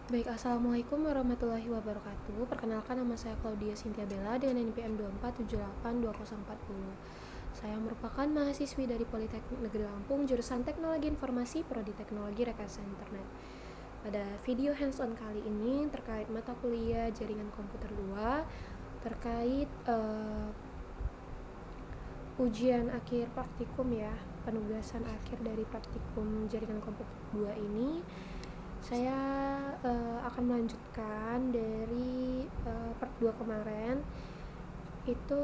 Baik, Assalamualaikum warahmatullahi wabarakatuh. Perkenalkan, nama saya Claudia Cynthia Bella dengan NPM 24782040. Saya merupakan mahasiswi dari Politeknik Negeri Lampung, jurusan Teknologi Informasi, Prodi Teknologi Rekayasa Internet. Pada video hands-on kali ini terkait mata kuliah Jaringan Komputer 2, terkait ujian akhir praktikum ya, penugasan akhir dari praktikum Jaringan Komputer 2 ini. Saya akan melanjutkan dari part 2 kemarin. Itu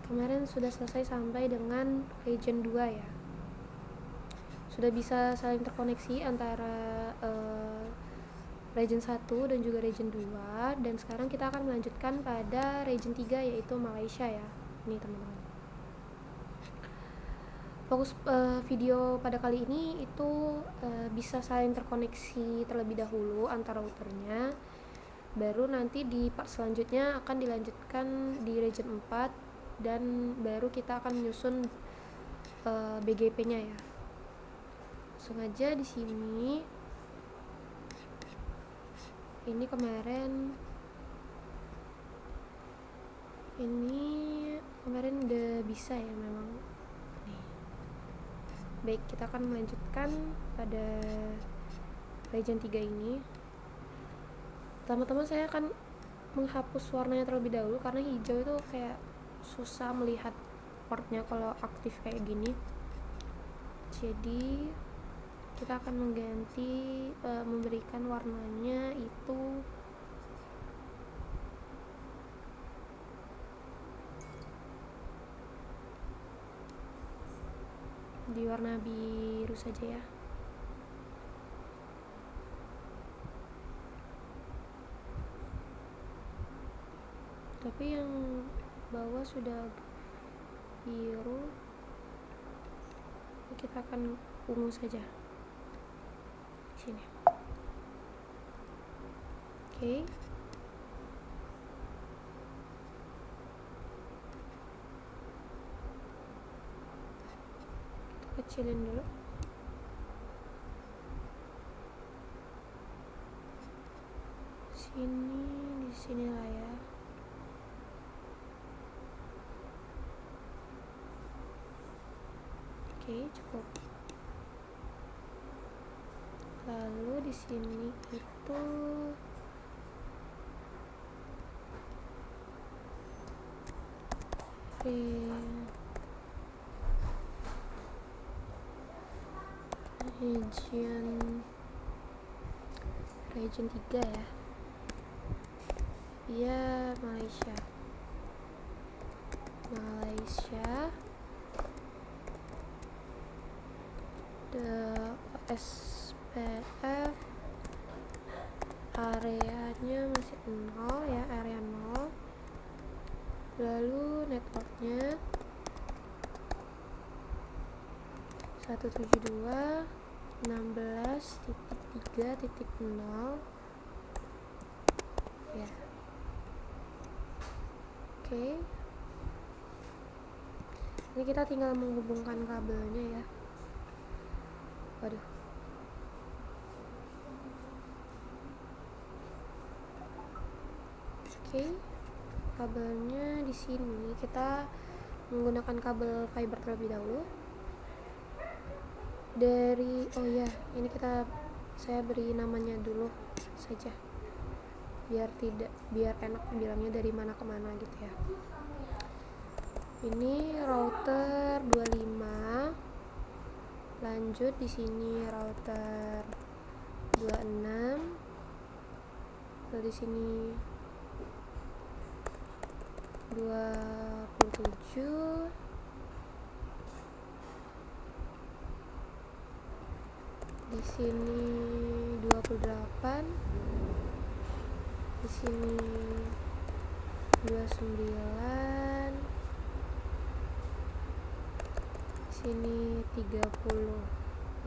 kemarin sudah selesai sampai dengan region 2 ya. Sudah bisa saling terkoneksi antara region 1 dan juga region 2, dan sekarang kita akan melanjutkan pada region 3 yaitu Malaysia ya. Ini teman-teman. Fokus video pada kali ini itu bisa saling terkoneksi terlebih dahulu antara routernya, baru nanti di part selanjutnya akan dilanjutkan di region 4, dan baru kita akan menyusun BGP-nya ya. Langsung aja di sini. Ini kemarin udah bisa ya memang. Baik, kita akan melanjutkan pada region 3 ini. Pertama-tama saya akan menghapus warnanya terlebih dahulu karena hijau itu kayak susah melihat portnya kalau aktif kayak gini. Jadi kita akan mengganti memberikan warnanya itu di warna biru saja ya. Tapi yang bawah sudah biru, kita akan ungu saja sini. Oke. Kecilin dulu. Di sini lah ya. Oke, cukup. Lalu di sini itu region 3 ya. Iya, Malaysia. The SPF areanya masih 0 ya, area 0. Lalu networknya 172.16.3.0 ya. Oke. Ini kita tinggal menghubungkan kabelnya ya. Waduh. Oke. Kabelnya di sini kita menggunakan kabel fiber terlebih dahulu. Ini saya beri namanya dulu saja. Biar enak bilangnya dari mana ke mana gitu ya. Ini router 25. Lanjut di sini router 26. Lalu di sini 27. Di sini 28. Di sini 29. Di sini 30.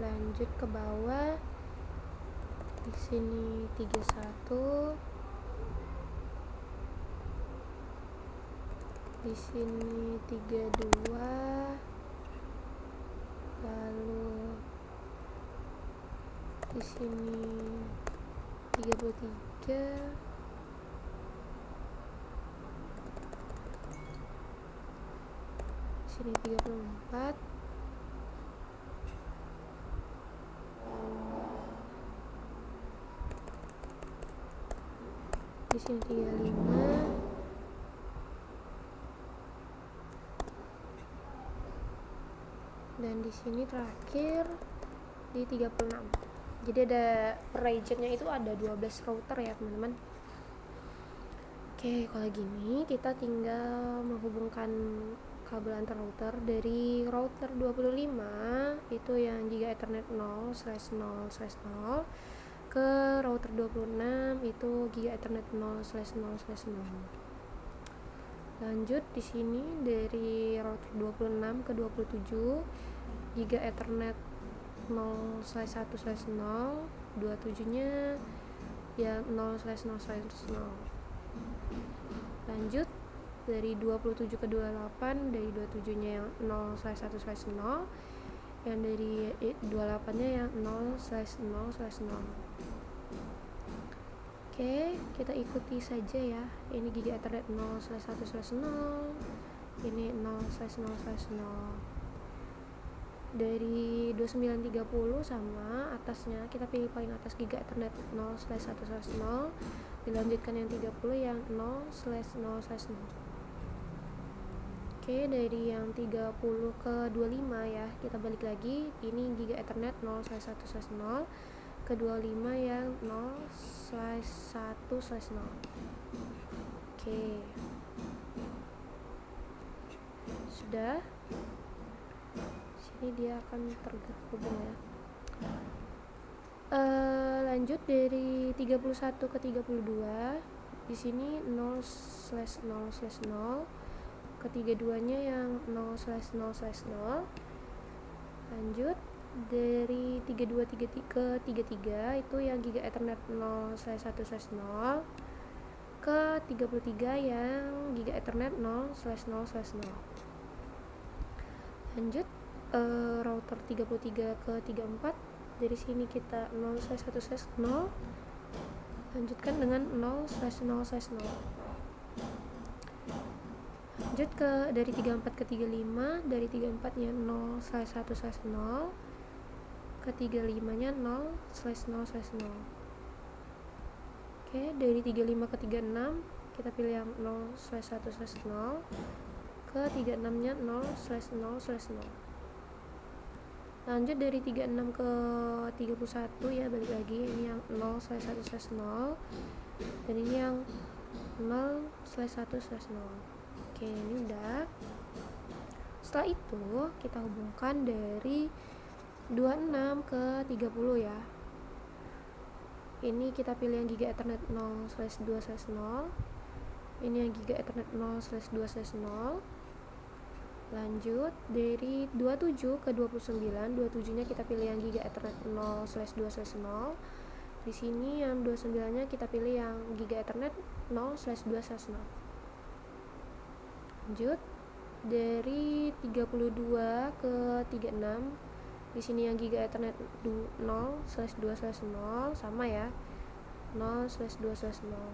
Lanjut ke bawah. Di sini 31. Di sini 32. Lalu di sini di sini 34, di sini 35, dan di sini terakhir di 36. Jadi ada per regionnya itu ada 12 router ya teman-teman. Oke, kalau gini kita tinggal menghubungkan kabel antar router dari router 25 itu yang Giga Ethernet 0/0/0 ke router 26 itu Giga Ethernet 0/0/0. Lanjut di sini dari router 26 ke 27 Giga Ethernet 0/1/0, 27-nya ya 0/0/0. Lanjut dari 27 ke 28, dari 27-nya yang 0/1/0, yang dari 28-nya yang 0/0/0. Oke, kita ikuti saja ya. Ini Giga Ethernet 0/1/0, ini 0/0/0. Dari 2930 sama atasnya kita pilih paling atas Giga Ethernet 0/1/0, dilanjutkan yang 30 yang 0/0/0. Oke, dari yang 30 ke 25 ya, kita balik lagi. Ini Giga Ethernet 0/1/0 ke 25 yang 0/1/0. Oke, sudah. Sini dia akan terhubung ya. Lanjut dari 31 ke 32, di sini 0/0/0, ketiga-duanya yang 0/0/0. Lanjut dari 32 ke 33 itu yang Giga Ethernet 0/1/0 ke 33 yang Giga Ethernet 0/0/0. Lanjut router 33 ke 34, dari sini kita 0/1/0, lanjutkan dengan 0/0/0. Lanjut ke dari 34 ke 35, dari 34-nya 0/1/0, ke 35-nya 0/0/0. Oke, dari 35 ke 36 kita pilih yang 0/1/0, ke 36-nya 0/0/0. Lanjut dari 36 ke 31 ya, balik lagi ini yang 0/1/0 dan ini yang 0/1/0. Oke, ini udah. Setelah itu kita hubungkan dari 26 ke 30 ya. Ini kita pilih yang Giga Ethernet 0/2/0, ini yang Giga Ethernet 0/2/0. Lanjut dari 27 ke 29, 27-nya kita pilih yang Giga Ethernet 0/2/0. Di sini yang 29-nya kita pilih yang Giga Ethernet 0/2/0. Lanjut dari 32 ke 36, di sini yang Giga Ethernet 0/2/0 sama ya, 0/2/0.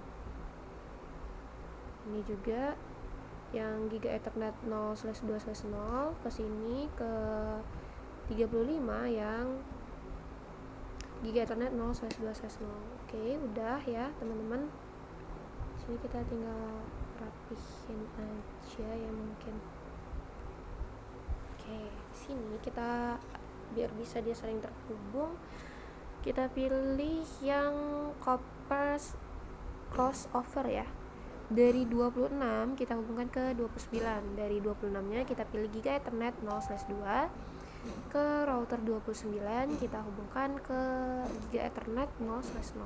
Ini juga yang Giga Ethernet 0/2/0 ke sini ke 35 yang Giga Ethernet 0/2/0. Oke, udah ya teman-teman. Sini kita tinggal rapihin aja ya mungkin. Oke, sini kita biar bisa dia saling terhubung, kita pilih yang copper crossover ya. Dari 26 kita hubungkan ke 29, dari 26-nya kita pilih Giga Ethernet 0/2, ke router 29 kita hubungkan ke Giga Ethernet 0/0.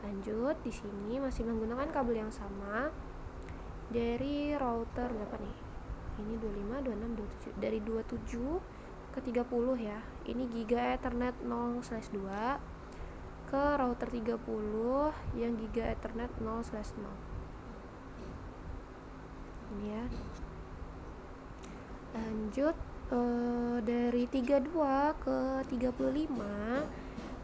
Lanjut di sini masih menggunakan kabel yang sama dari router berapa nih? Ini 25, 26, 27. Dari 27 ke 30 ya. Ini Giga Ethernet 0/2 ke router 30 yang Giga Ethernet 0/0. Ini ya. Lanjut dari 32 ke 35,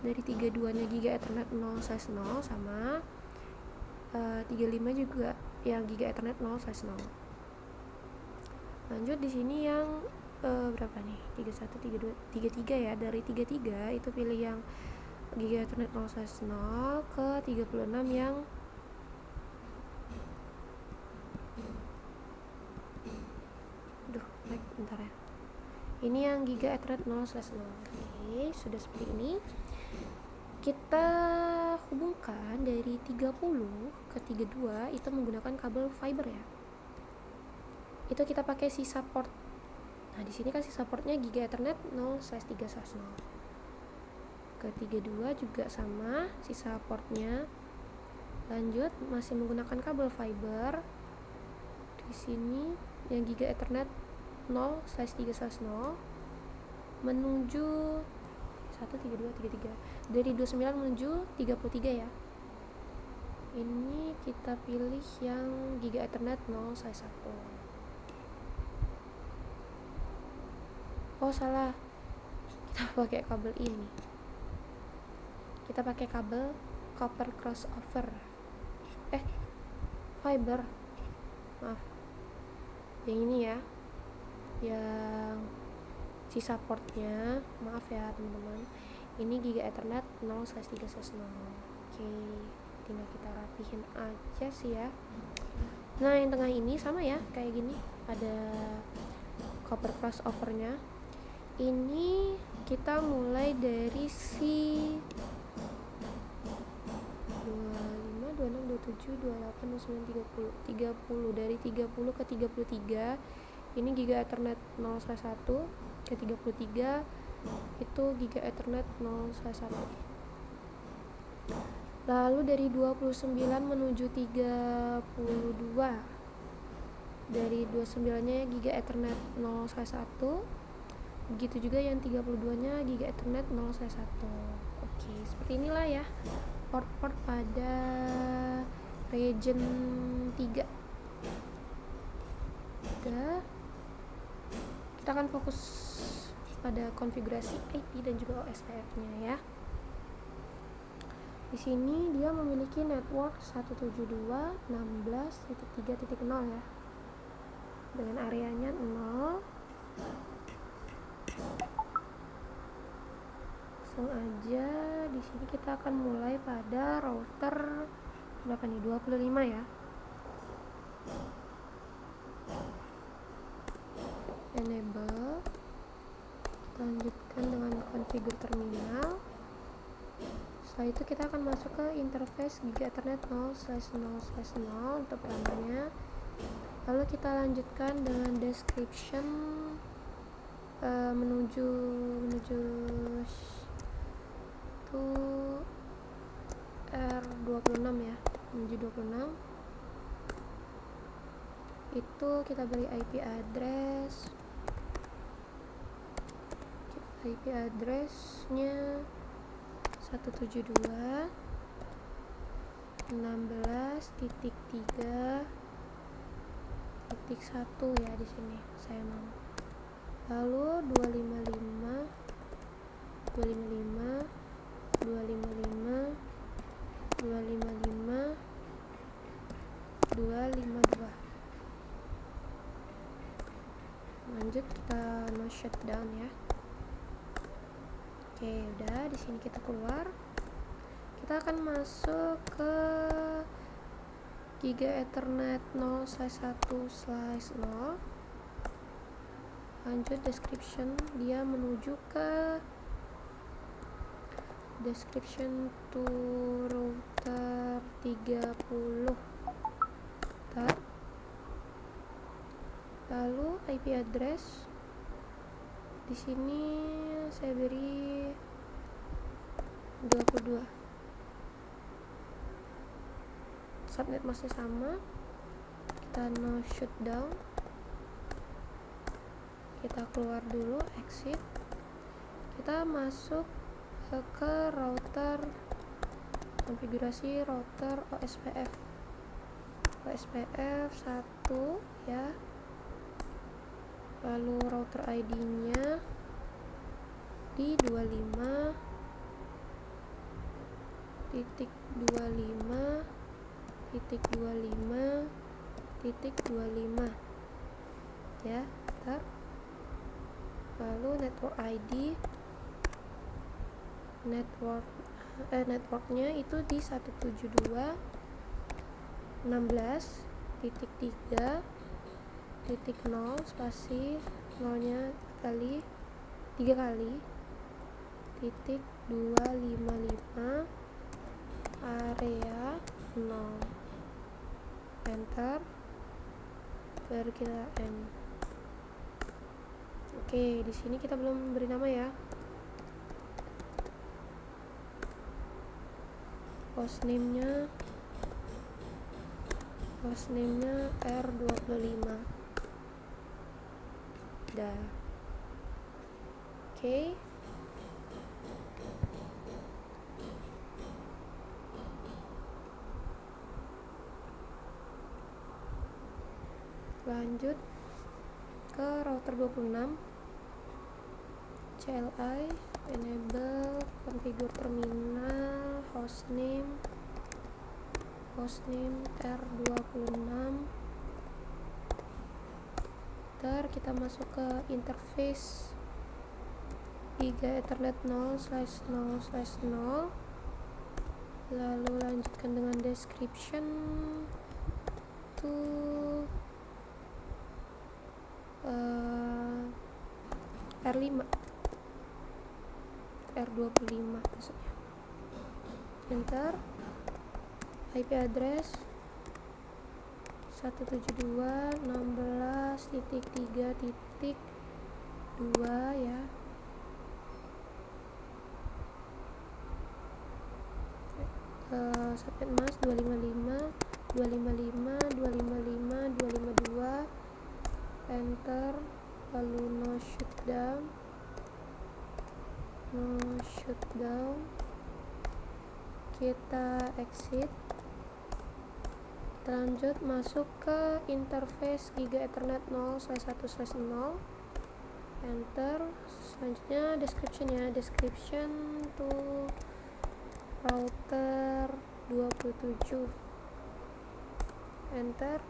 dari 32 nya Giga Ethernet 0/0 sama 35 juga yang Giga Ethernet 0/0. Lanjut di sini yang berapa nih? 31, 32, 33 ya. Dari 33 itu pilih yang Giga Ethernet 0/0 ke 36 yang bentar ya. Ini yang Giga Ethernet 0/0. Oke, sudah seperti ini. Kita hubungkan dari 30 ke 32 itu menggunakan kabel fiber ya. Itu kita pakai sisa port. Nah, di sini kan sisa portnya Giga Ethernet 0/3/0. Ke 32 juga sama sisa portnya. Lanjut masih menggunakan kabel fiber. Di sini yang Giga Ethernet 0/3/0 menuju 13233 dari 29 menuju 33 ya. Ini kita pilih yang Giga Ethernet 0/1. Oh salah, kita pakai kabel ini. Kita pakai kabel copper crossover. Fiber. Maaf. Yang ini ya. Yang sisa portnya, maaf ya teman-teman. Ini Giga Ethernet 0/3/0. Oke, tinggal kita rapihin aja sih ya. Nah, yang tengah ini sama ya, kayak gini. Ada copper crossovernya. Ini kita mulai dari si 25, 26, 27, 28, 29, 30 dari 30 ke 33 ini Giga Ethernet 0/1 ke 33 itu Giga Ethernet 0/1. Lalu dari 29 menuju 32 dari 29 nya Giga Ethernet 0/1, begitu juga yang 32 nya Giga Ethernet 0/1. Oke, seperti inilah ya port-port pada region 3. Kita akan fokus pada konfigurasi IP dan juga OSPF-nya ya. Di sini dia memiliki network 172.16.3.0 ya. Dengan areanya 0. Langsung aja di sini kita akan mulai pada router berapa nih? 25 ya. Enable. Kita lanjutkan dengan configure terminal. Setelah itu kita akan masuk ke interface Giga Ethernet 0/0/0 untuk ramenya. Lalu kita lanjutkan dengan description menuju to R26 ya, menuju 26. Itu kita beri IP address-nya 172.16.3.1 ya di sini saya mau. Lalu 255 255 255 255 252. Lanjut kita no shutdown ya. Oke, udah di sini kita keluar. Kita akan masuk ke Giga Ethernet 0/1/0. Lanjut description, dia menuju ke description to router 30. Lalu IP address di sini saya beri 22. Subnet masih sama. Kita no shutdown. Kita keluar dulu, exit. Kita masuk ke router, konfigurasi router OSPF 1 ya. Lalu router ID nya di 25 titik 25 titik 25 titik 25 ya, ntar. Lalu network ID, networknya itu di 172.16.3.0 spasi 0-nya kali 3 kali titik 255 area 0, enter, baru kita end. Oke, di sini kita belum beri nama ya. Hostname-nya R25. Dah. Oke. Lanjut ke router 26. CLI, enable, configure terminal, hostname R26. Ntar kita masuk ke interface Giga Ethernet 0/0/0, lalu lanjutkan dengan description to R5 R25 maksudnya, enter. IP address 172.16.3.2 ya. Subnet mask 255.255.255.252, enter. Lalu no shutdown, kita exit. Kita lanjut masuk ke interface Giga Ethernet 0/1/0, enter. Selanjutnya description to router 27, enter.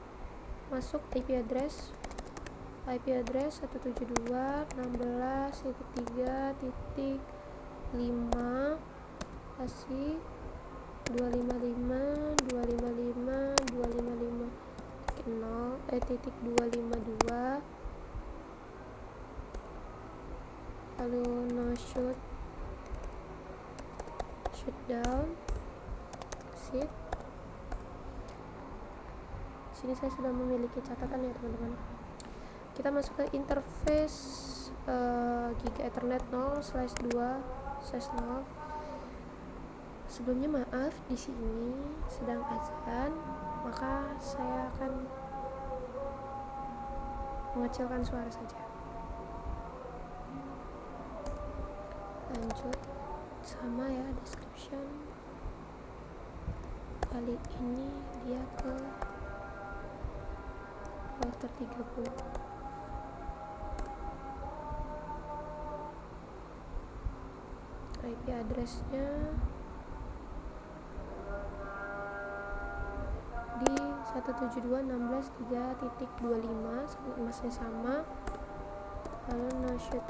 Masuk IP address 172.16.3.5 kasih 255.255.255.0 lalu no shutdown, exit. Sini saya sudah memiliki catatan ya teman-teman. Kita masuk ke interface Giga Ethernet 0/2/0. Sebelumnya maaf, di sini sedang azan, maka saya akan mengecilkan suara saja. Lanjut sama ya, description. Kali ini dia ke router 30. IP address-nya di 172.16.3.25, masih sama. Lalu no shoot,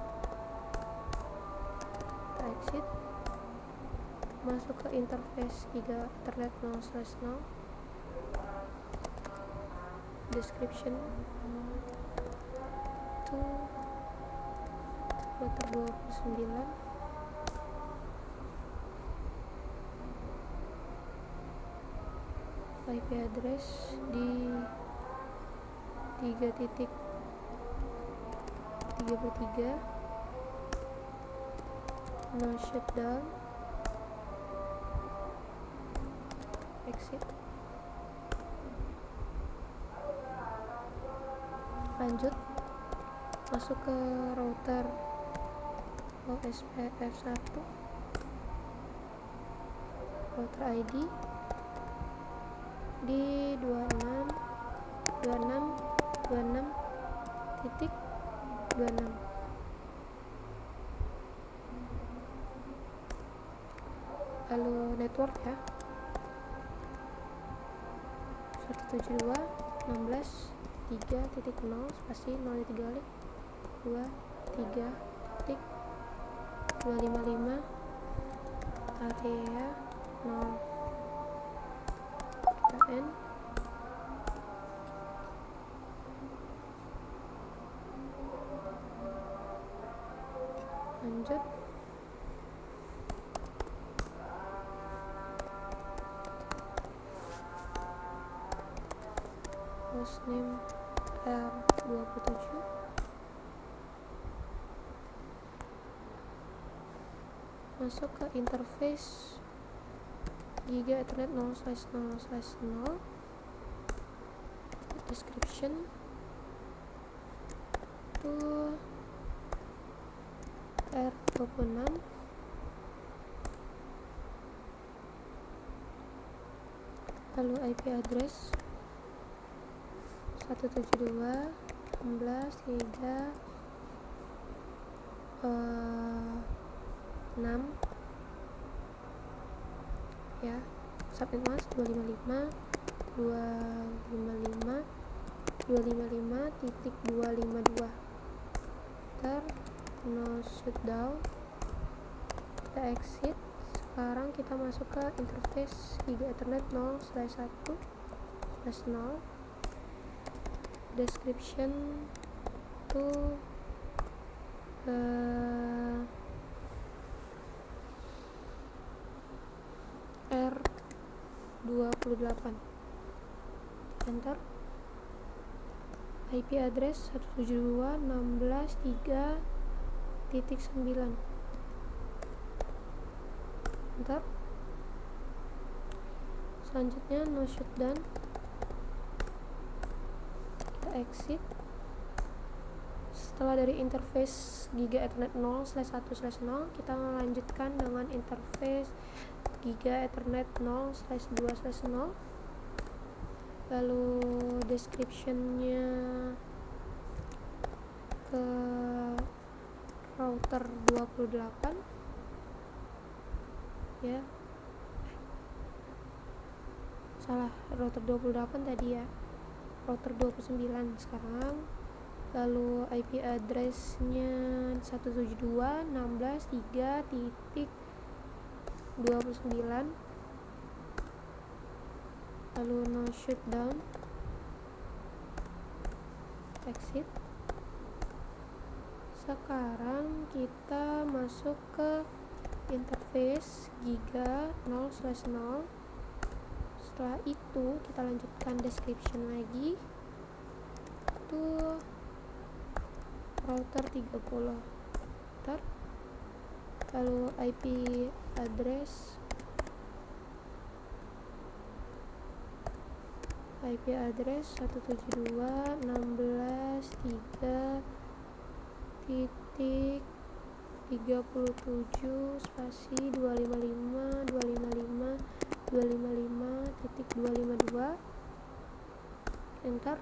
kita exit, masuk ke interface Giga Ethernet 0/0, description to router 29, IP address di 3.33, no shutdown, exit. Lanjut masuk ke router OSPF1, router ID di 26.26.26. lalu network ya, 172.16.3.0 spasi 0 3 kali 23.255 area 0 kita N lanjut. Hostname R27, masuk ke interface Giga Ethernet 0/0/0, description to R26, lalu IP address 172.16.3.6 ya, subnet mask 255.255.252 ter no shutdown, kita exit. Sekarang kita masuk ke interface Giga Ethernet 0/1/0, description to R28, enter. IP address 172.16.3.9, enter. Selanjutnya no shutdown, kita exit. Setelah dari interface Giga Ethernet 0/1/0, kita melanjutkan dengan interface Giga Ethernet 0/2/0, lalu descriptionnya ke router 28 ya, salah, router 28 tadi ya, router 29 sekarang. Lalu IP address-nya 172.16.3.29, lalu no shutdown, exit. Sekarang kita masuk ke interface Giga 0/0. Setelah itu kita lanjutkan description lagi tuh router 30 router, lalu IP address 172.16.3.37 spasi 255.255.252, enter.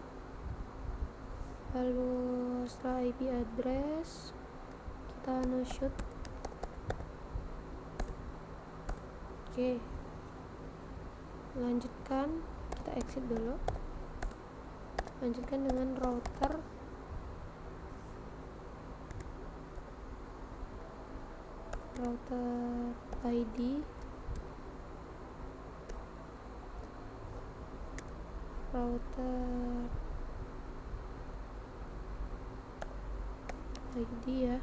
Lalu setelah IP address kita no shoot. Oke, lanjutkan, kita exit dulu. Lanjutkan dengan router ID ya,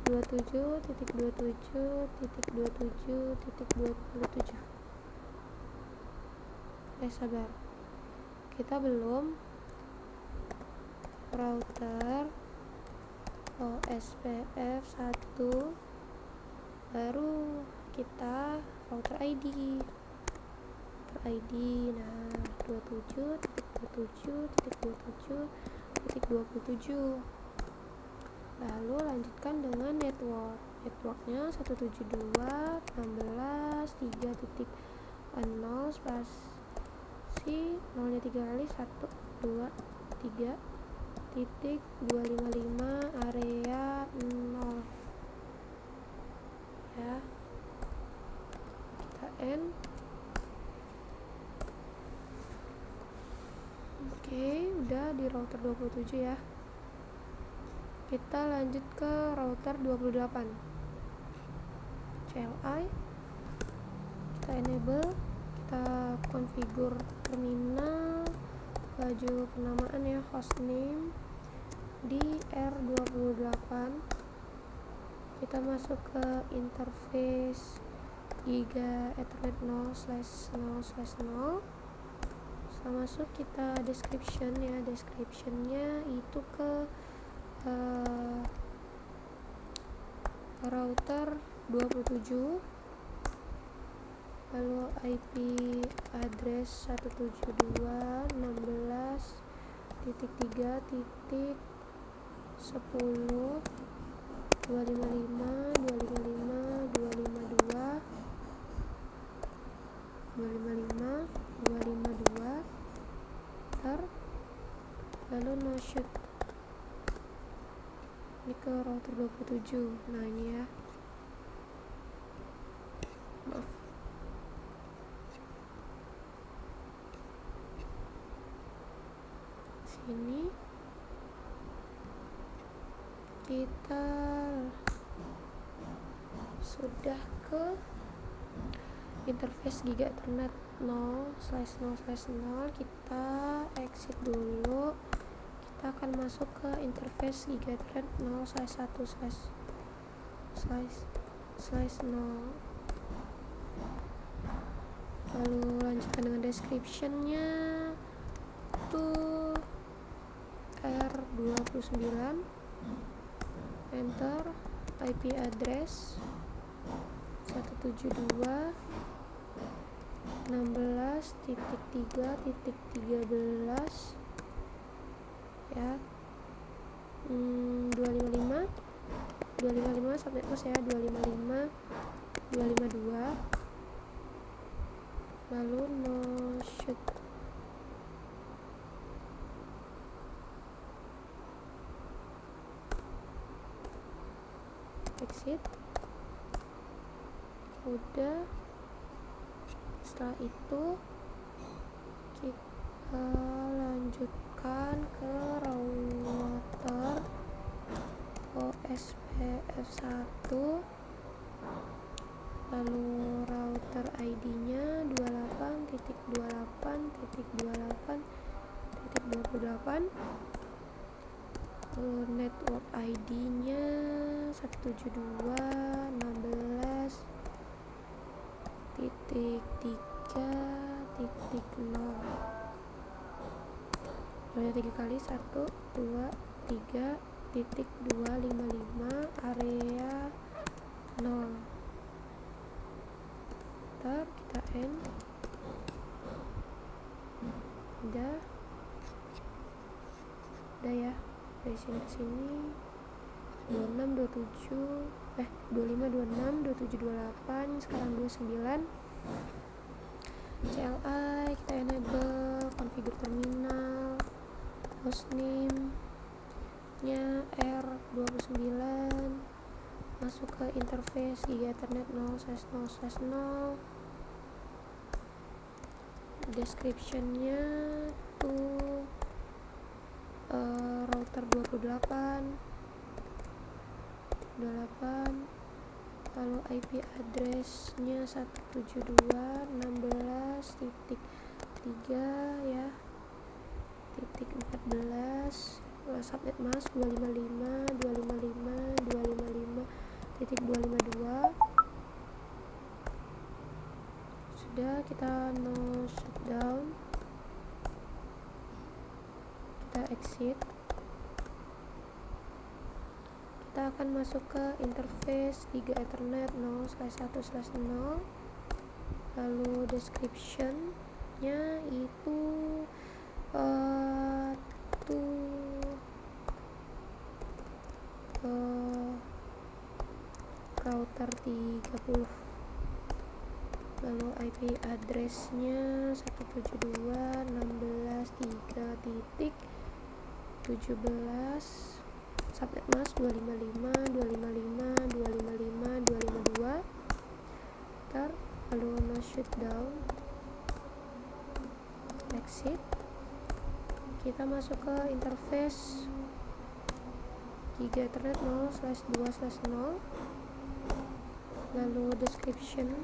27.27.27.27. Sabar, kita belum router OSPF 1, baru kita router ID. Nah, 27.27.27.27. Lalu lanjutkan dengan networknya 172.16.3.0 spasi 0 3 kali 1 2 3.255 area 0 ya. end. Oke, udah di router 27 ya. Kita lanjut ke router 28. CLI kita enable, kita configure terminal, laju penamaan ya, hostname di R28. Kita masuk ke interface Giga Ethernet 0/0/0. Setelah masuk kita description ya, descriptionnya itu ke router 27, lalu IP address 172.168.3.10.255.255.255.252 lalu no shoot. Ini ke router 27. Nah ini ya, maaf, sini kita sudah ke interface Giga Ethernet 0/0/0. Kita exit dulu. Kita akan masuk ke interface Giga Ethernet 0/1/0. Lalu lanjutkan dengan descriptionnya tuh R29, enter IP address 172.16.3.13 ya, 255 subnet mask ya, 255.252, lalu no shoot. Exit. Udah, setelah itu kita lanjutkan ke router OSPF1, lalu router ID-nya 28.28.28.28, lalu network ID-nya 172.168.3.0. Banyak 3 kali, 1, 2, 3.255 area 0. Ntar kita end. Udah ya, dari sini ke sini 25, 26, 27, 28, sekarang 29. CLI kita enable, configure terminal, hostname nya R29, masuk ke interface Giga Ethernet 0/0/0. Descriptionnya tuh router 28, lalu IP address-nya 172.16.3 ya, .14, subnet mask 255.255.255.252. Sudah, kita no shutdown, kita exit. Kita akan masuk ke interface Giga Ethernet 0/1/0, lalu description-nya itu router 30, lalu IP address-nya 172.16.3.17, subnet mask 255.255.255.252. Ntar lalu no shutdown, exit. Kita masuk ke interface Giga Ethernet 0/2/0, lalu description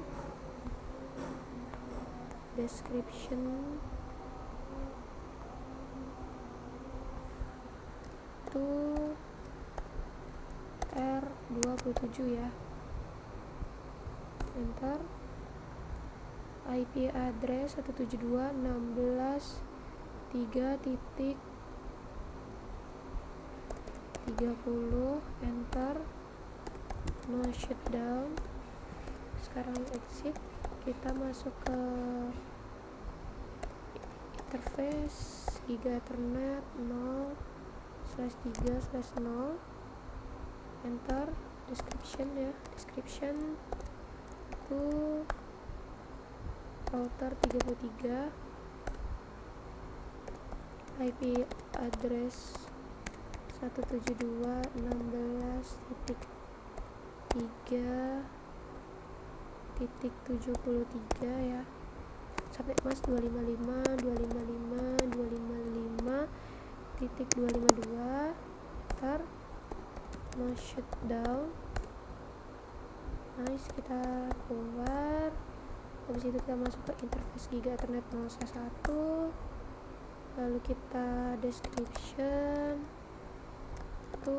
to R27 ya, enter. IP address 172.16.3.30, enter. No shutdown. Sekarang exit. Kita masuk ke interface Giga Ethernet 0/3/0, enter. Description to router 33, IP address 172.16.3.73 ya, subnet mask 255.255.255.252, enter. No shutdown. Nice, kita keluar. Habis itu kita masuk ke interface Giga Ethernet 0/1, lalu kita description to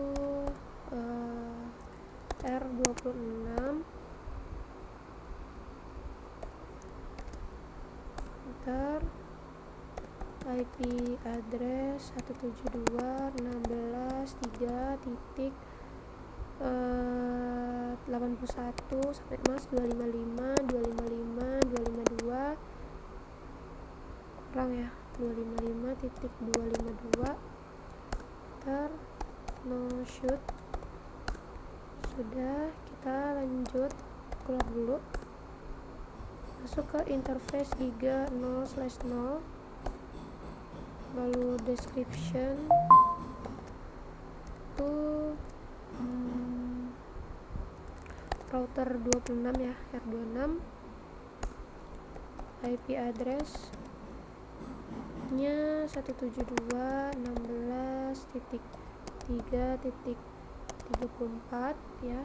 R26, enter. IP address 172.16.3.81, subnet mask 255.255.252, kurang ya, 255.252, enter. No shoot. Sudah, kita lanjut keluar dulu, masuk ke interface Giga 0/0, lalu description to router 26 ya, R26. IP address nya 172.16.3.34 ya,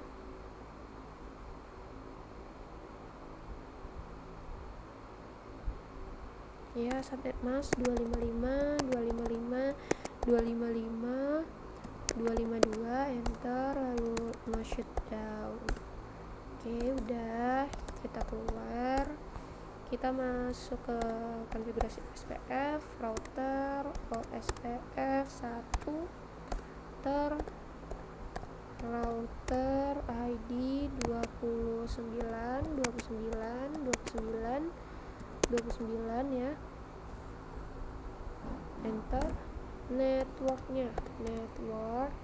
ya, subnet mask 255.255.252, enter. Lalu no shutdown. Oke, udah, kita keluar. Kita masuk ke konfigurasi SPF, router OSPF 1, router ID 29 ya, enter. Networknya, network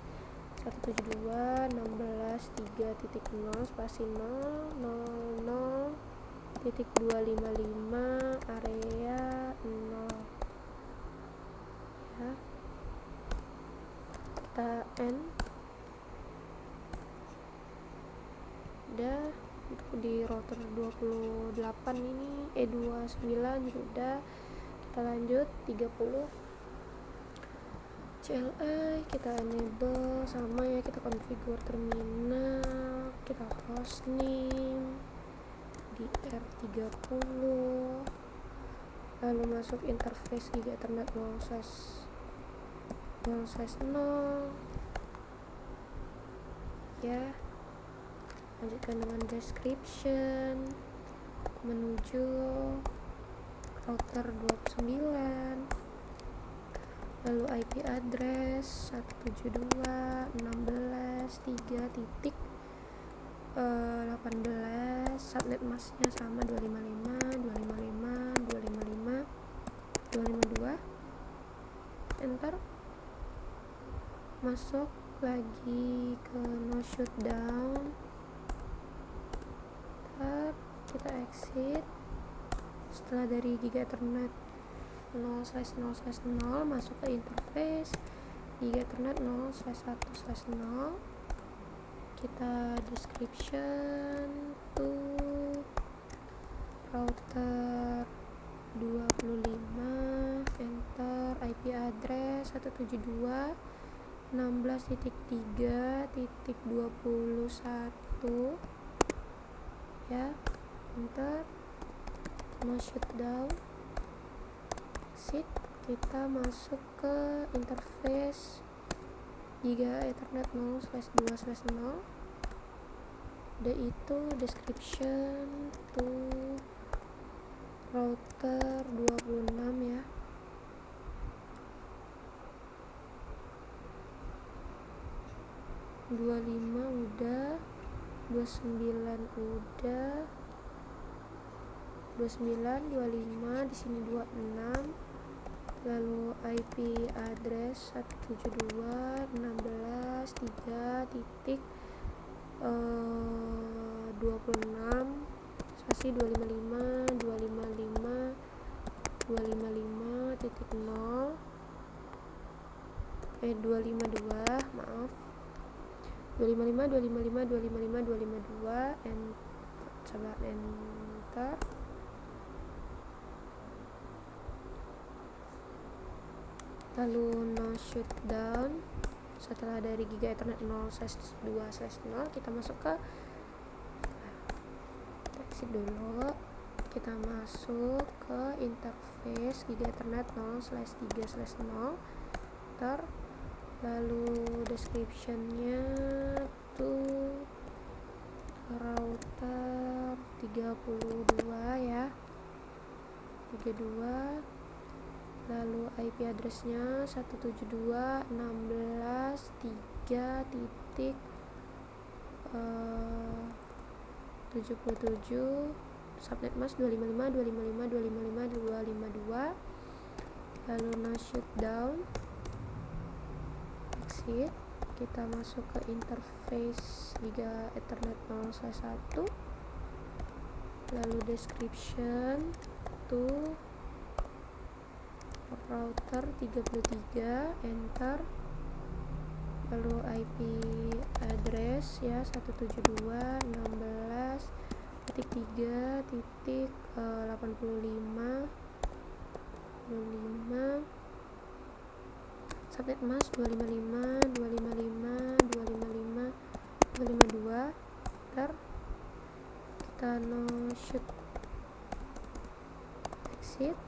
172.16.3.0/0.255 area 0 ya. Kita end. Udah di router 28 ini 29 juga udah. Kita lanjut 30 CLI, kita enable, sama ya, kita configure terminal, kita hostname di R30, lalu masuk interface Giga Ethernet 0/0 ya. Lanjutkan dengan description menuju router 29, lalu IP address 172.16.3.18, subnet masknya sama 255.255.252, enter. Masuk lagi ke no shutdown, kita exit. Setelah dari Giga Ethernet 0/0/0 masuk ke interface Giga Ethernet 0/1/0, kita description to router 25, enter IP address 172.16.3.21 ya, enter, no shutdown, exit. Kita masuk ke interface Giga Ethernet 0/2/0, itu description to router 26 ya. (25) udah, 29 udah, 29, 25, di sini 26. Lalu IP address 172.168.3.26 spasi 255 255 255.0 252, maaf, 255 255 255 252 and coba enter. Lalu no shutdown. Setelah dari Giga Ethernet 0/2/0 kita masuk ke exit dulu, kita masuk ke interface Giga Ethernet 0/3/0 enter. Lalu descriptionnya tuh router 32 ya, 32. Lalu IP addressnya 172.16.3.77, subnet mask 255 255 255 252. Lalu no shutdown, exit. Kita masuk ke interface Giga Ethernet 0/1, lalu description to router 33, enter. Lalu IP address ya 172.16.3.85 subnet mask 255 255 255 252, enter. Kita no shoot, exit.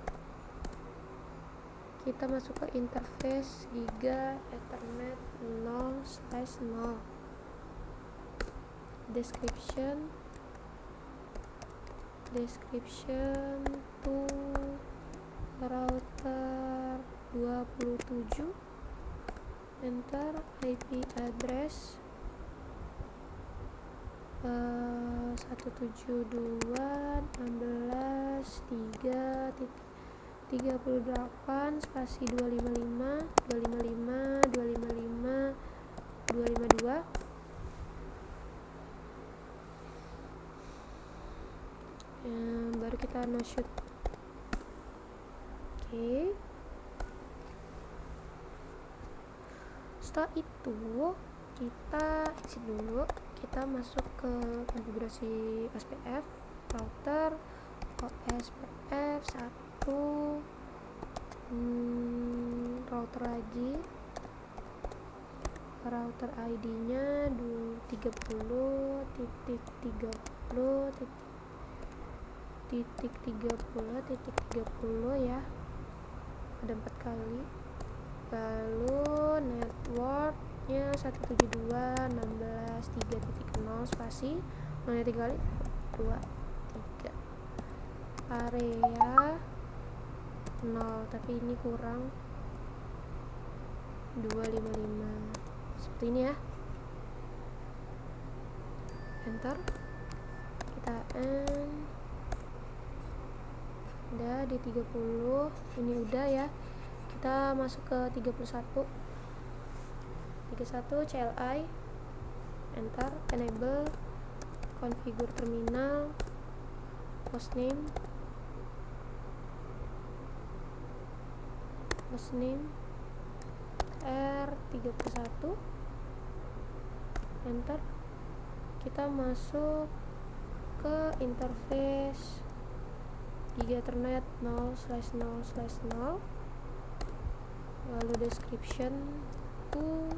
Kita masuk ke interface Giga Ethernet 0/0, description to router 27, enter. IP address 172.16.3.38 spasi 255 255 255 252. Baru kita no shoot. Oke. Setelah itu kita exit dulu, kita masuk ke konfigurasi SPF router OSPF 1, router lagi, router ID-nya 30.30.30.30 ya, ada 4 kali. Lalu networknya 172.16.3.0 spasi 0 3 kali 2 3, area 0, tapi ini kurang 255 seperti ini ya, enter. Kita end. Udah di 30, ini udah ya. Kita masuk ke 31 CLI, enter, enable, configure terminal, hostname R31, enter. Kita masuk ke interface Giga Ethernet 0/0/0, lalu description to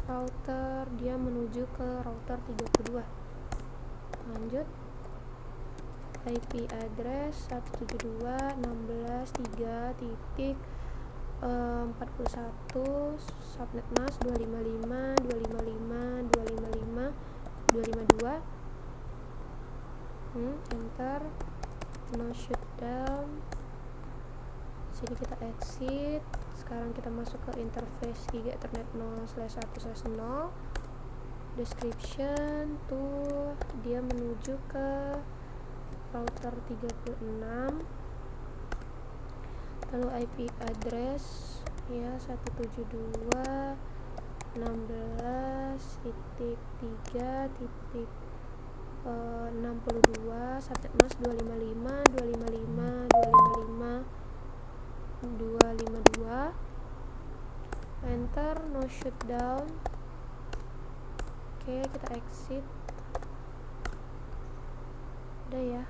router, dia menuju ke router 32. Lanjut, IP address 172.16.3.41, subnet mask 255.255.255.252. Enter. No shutdown. Sini kita exit. Sekarang kita masuk ke interface Giga Ethernet 0/1/0. Description tuh dia menuju ke router 36. Lalu IP address ya 172.16.3.62, subnet mask 255.255.255.252. Enter. No shutdown. Oke, kita exit. Udah ya,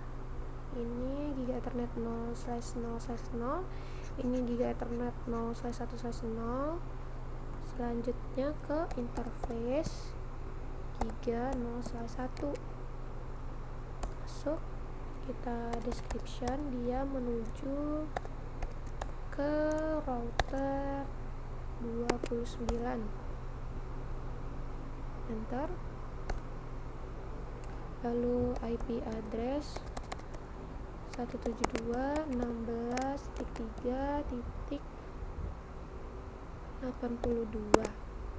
ini Giga Ethernet 0/0/0, ini Giga Ethernet 0/1/0. Selanjutnya ke interface Giga 0/1. Masuk, kita description, dia menuju ke router 29. Enter. Lalu IP address 172.16.3.82,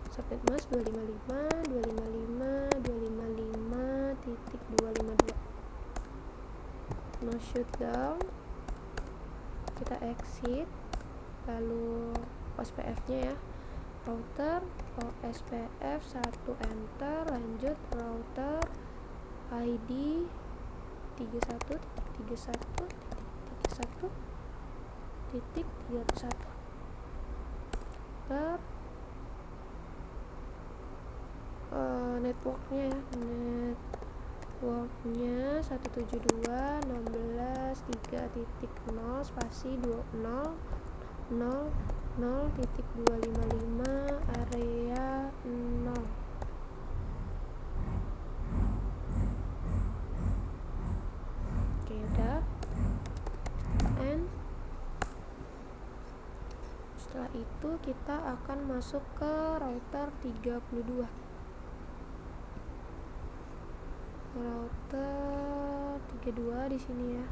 subnet mask 255.255.255.252. No shutdown. Kita exit. Lalu OSPF nya ya, router OSPF 1, enter. Lanjut, router ID 31.31.31.31 per networknya ya, networknya 172.16.3.0 spasi 20.0.0.255 area 0. Oke, udah. And setelah itu kita akan masuk ke router 32. Router 32 di sini ya.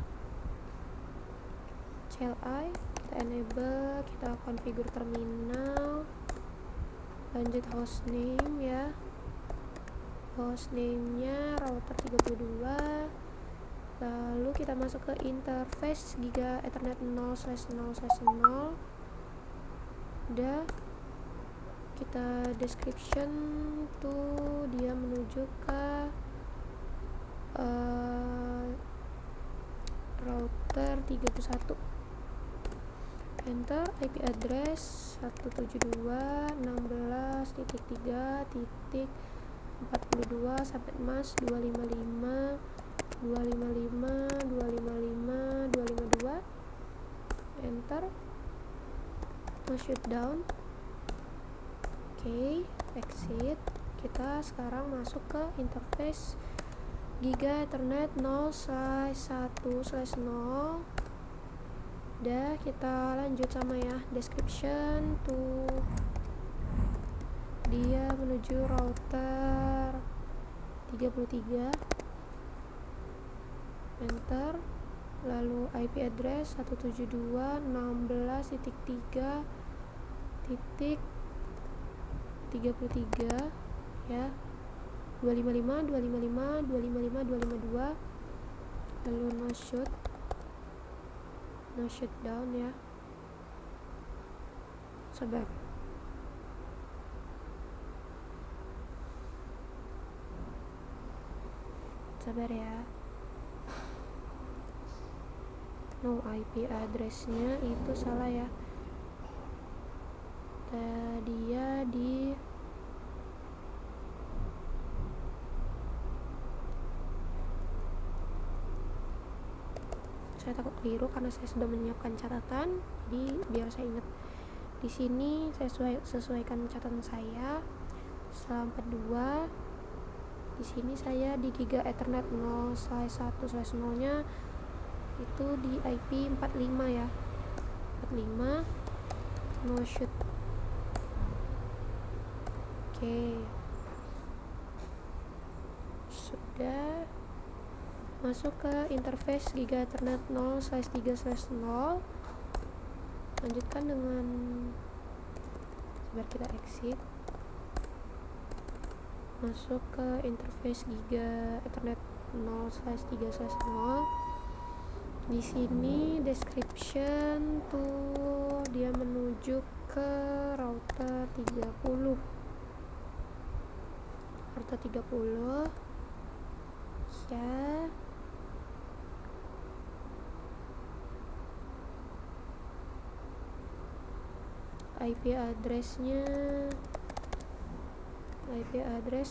CLI kita enable, kita configure terminal. Lanjut hostname ya. Hostname-nya router 32. Lalu kita masuk ke interface Giga Ethernet 0/0/0. Udah, kita description tuh dia menuju ke router 31. Enter. IP address 172.16.3.42, subnet mask 255.255.255.252. Enter. No shutdown. Oke, exit. Kita sekarang masuk ke interface Giga Ethernet 0/1/0. Udah, kita lanjut sama ya, description tuh dia menuju router 33. Enter. Lalu IP address 172.16.3.33 ya, 255.255.255.252. Lalu no shutdown ya. Sabar ya. No, IP address-nya itu salah ya. Dia di saya takut keliru karena saya sudah menyiapkan catatan, jadi biar saya ingat. Di sini saya sesuaikan catatan saya. Setelah 42, di sini saya di Giga Ethernet 0/1/0 nya itu di IP 45 ya, 45 no shoot. Oke, sudah masuk ke interface Giga Ethernet 0/3/0. Lanjutkan dengan, sebentar, kita exit, masuk ke interface Giga Ethernet 0/3/0. Di sini description tuh dia menuju ke router 30 ya. IP address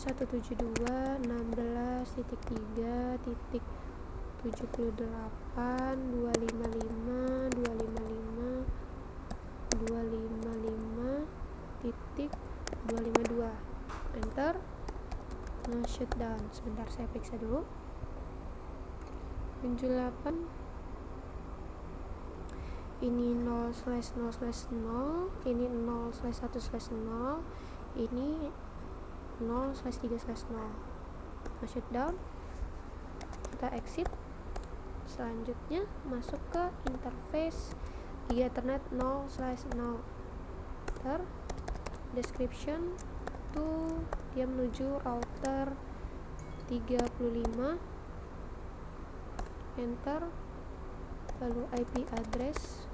172.16.3.255.255.255.252. Enter. No shutdown. Sebentar, saya periksa dulu. 78 ini 0/0/0, ini 0/1/0, ini 0/3/0. No shutdown. Kita exit. Selanjutnya masuk ke interface Giga Ethernet 0/0. Description tuh dia menuju router 35. Enter. Lalu IP address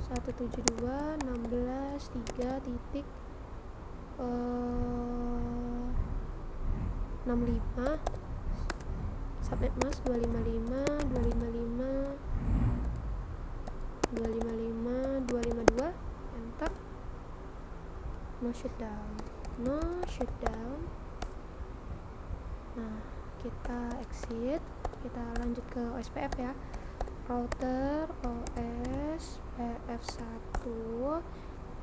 172.16.3.65. Subnet mask 255.255.252. Enter. No shutdown. Nah, kita exit, kita lanjut ke OSPF ya. Router OSPF1,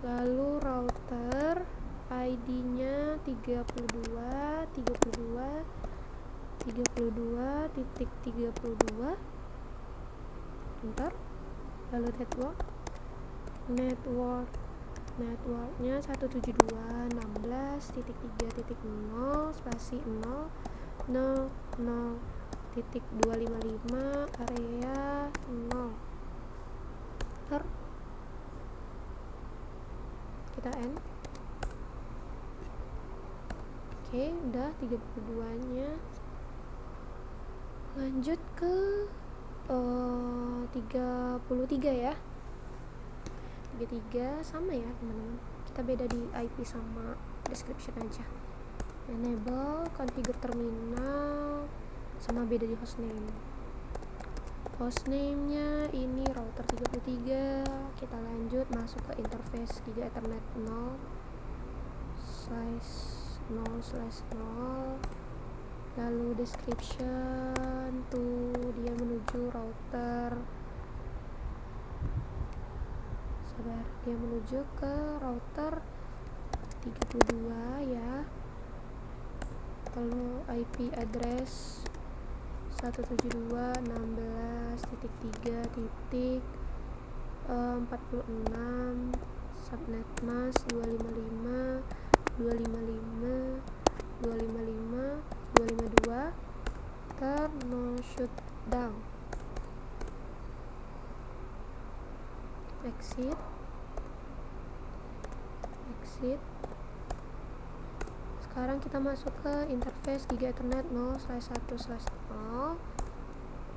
lalu router ID-nya 32.32. Enter. Lalu networknya 172.16.3.0 spasi 0.0.255 area 0. Enter. Kita end. Oke, udah 32-nya. Lanjut ke 33 ya. 33 sama ya teman-teman, kita beda di IP sama description aja. Enable configure terminal, sama beda di hostname nya ini router 33. Kita lanjut masuk ke interface Giga Ethernet 0/0/0. Lalu description tuh dia menuju router, dia menuju ke router 32 ya. Lalu IP address 172.16.3.46. Subnet mask 255.255.255.252. Turn no shutdown. Exit. Sekarang kita masuk ke interface Giga Ethernet 0/1/0.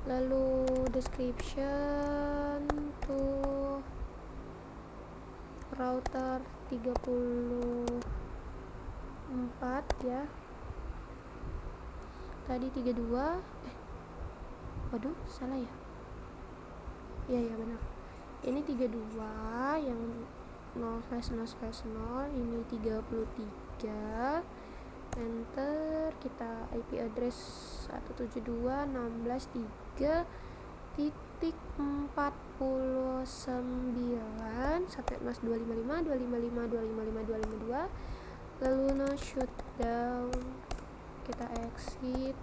Lalu description tuh router 34 ya. Tadi 32. Waduh, salah ya? Iya benar. Ini 32 yang 0/0/0, ini 33. Enter. Kita IP address 172.16.3.0 titik 49 subnet mask 255 255 255 252, lalu no shutdown, kita exit.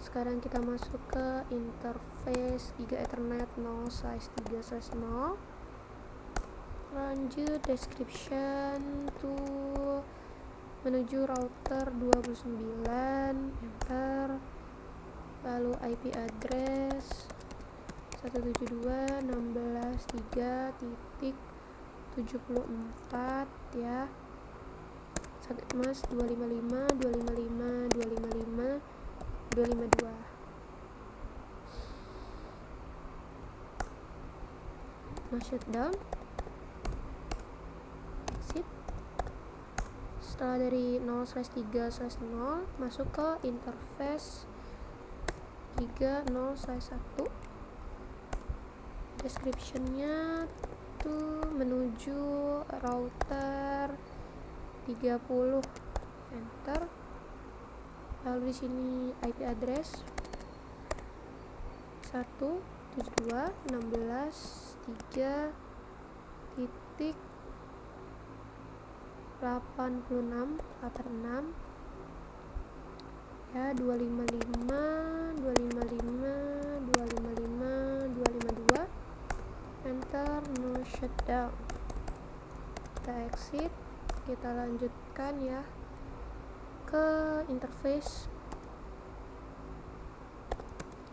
Sekarang kita masuk ke interface Giga Ethernet 0/3/0, lanjut description tuh menuju router 29, enter, lalu IP address 172.16.3.74 ya, subnet mask 255 255 255 252. Nah, shutdown, exit. Setelah dari 0/3/0 masuk ke interface Giga 0/1, descriptionnya tuh menuju router 30, enter, lalu di sini IP address 172.16.3.86 ya, 255 255 255 252, enter, no shutdown. Kita exit, kita lanjutkan ya ke interface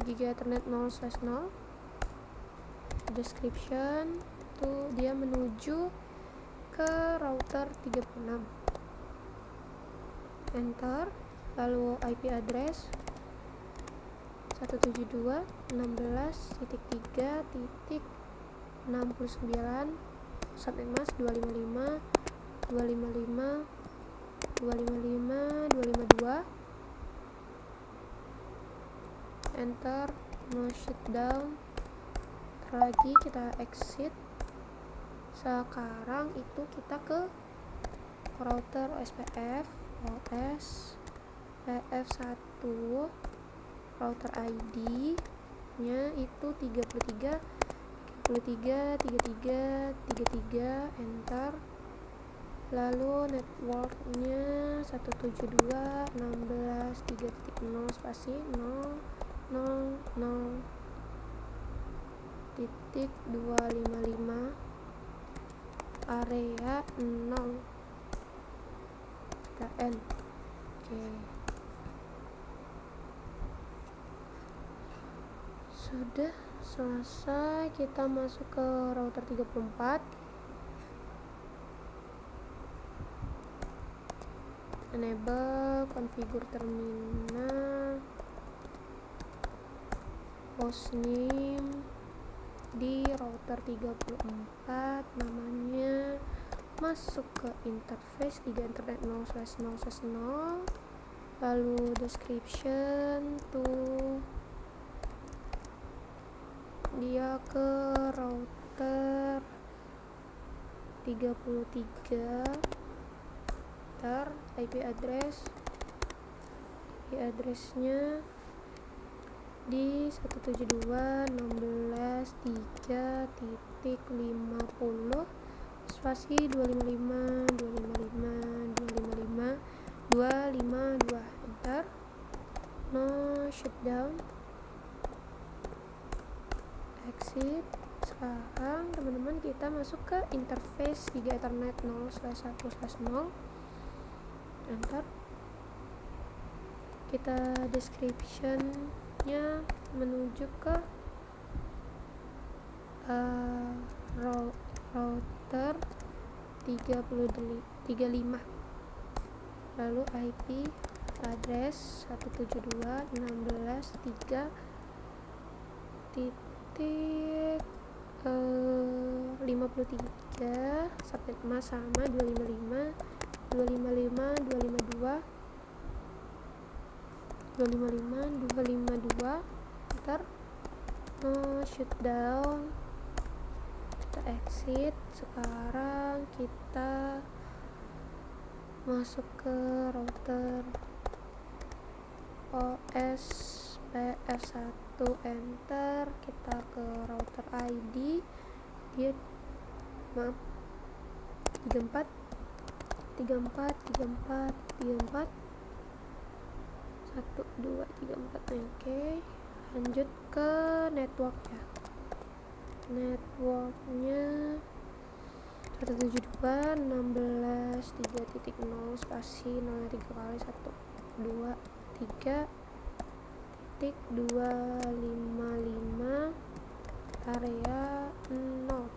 Giga Ethernet 0/0, description tuh dia menuju ke router 36, enter, lalu IP address 172.16.3.69, subnet mask 255 255 255 252, enter, no shutdown. Lagi kita exit. Sekarang itu kita ke router OSPF OSPF1, router ID nya itu 33 33 33 33, enter, lalu networknya 172.16.3.0 spasi 0.0.255 area 0 KN. Oke. Sudah selesai, kita masuk ke router 34, enable configure terminal, hostname di router 34, namanya, masuk ke interface Giga Ethernet 0/0/0, lalu description tuh dia ke router 33, enter, IP addressnya di 172.16.3.50 spasi 255 255 255 252, enter, no shutdown, exit. Sekarang teman-teman kita masuk ke interface Giga Ethernet 0/1/0, enter, kita descriptionnya menuju ke router 35, lalu IP address 172.16.53, subnet mask sama 255 255 252 255 252, enter, no shutdown, kita exit. Sekarang kita masuk ke router OSPF1 enter, kita ke router ID, dia 34 1 2 3 4. Oke, lanjut ke network ya. Networknya 172.16.3.0 spasi 0 3 kali 1 2 3 titik 255 area 0.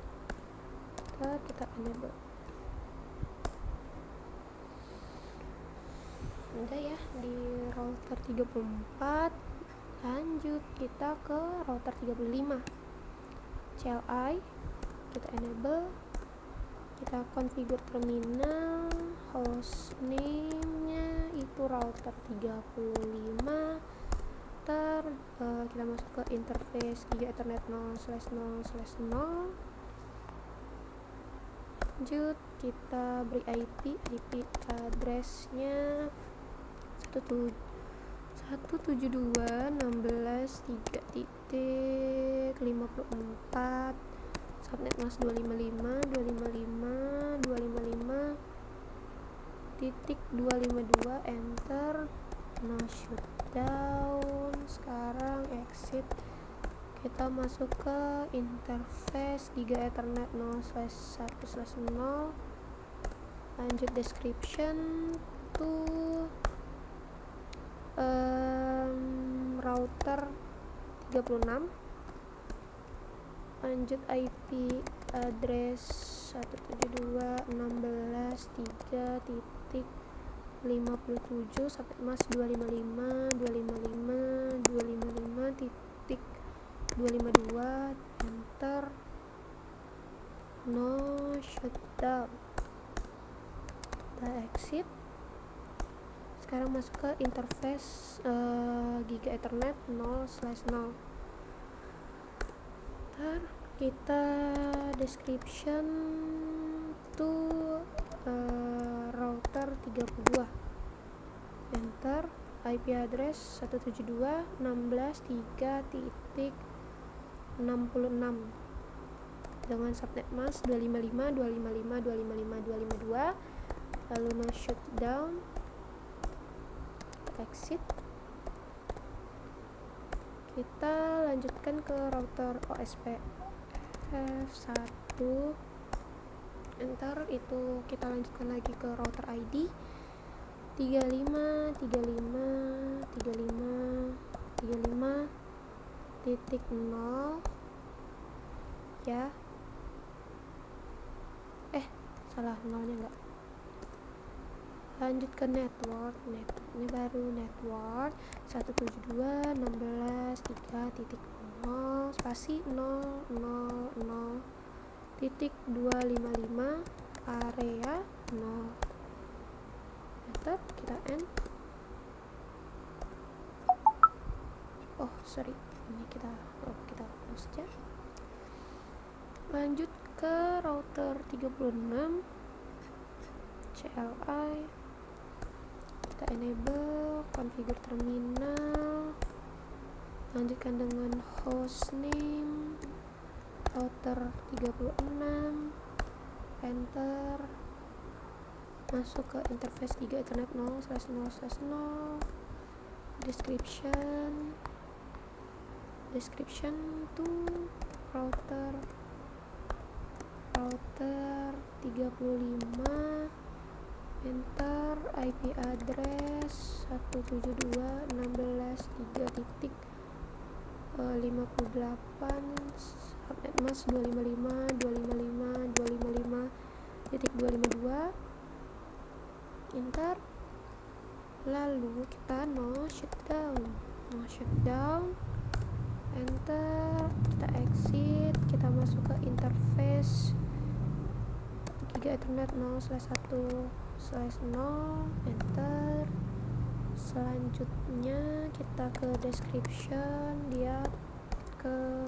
Kita enable. Udah ya di router 34. Lanjut kita ke router 35. CLI kita enable, kita configure terminal, hostname-nya itu router 35. Kita masuk ke interface Giga Ethernet 0/0/0. Lanjut kita beri IP address-nya 172.16.3.54, subnet mask 255, enter. No shutdown. Sekarang exit, kita masuk ke interface Giga Ethernet 0/1/0. Lanjut description to router 36. Lanjut IP address 172.16.3.57, subnet mask 255, enter. No shutdown. Kita exit. Sekarang masuk ke interface Giga Ethernet 0/0. Kita description to router 32, enter. IP address 172.16.3.66 dengan subnet mask 255, lalu no shutdown. Exit. Kita lanjutkan ke router OSPF1, enter. Itu kita lanjutkan lagi ke router ID 35.0 ya. Salah, nolnya enggak. Lanjut ke networknya baru network 172.16.3.0 spasi 000.255 area 0. Enter, kita end. Ini kita close aja. Lanjut ke router 36 CLI, kita enable, configure terminal, lanjutkan dengan hostname router 36, enter. Masuk ke interface Giga Ethernet 0/0/0. description to router 35, enter. IP address 172.16.3.58, subnet mask 255, enter. Lalu kita no shutdown, enter. Kita exit, kita masuk ke interface Giga Ethernet 0/1/0, enter. Selanjutnya kita ke description, dia ke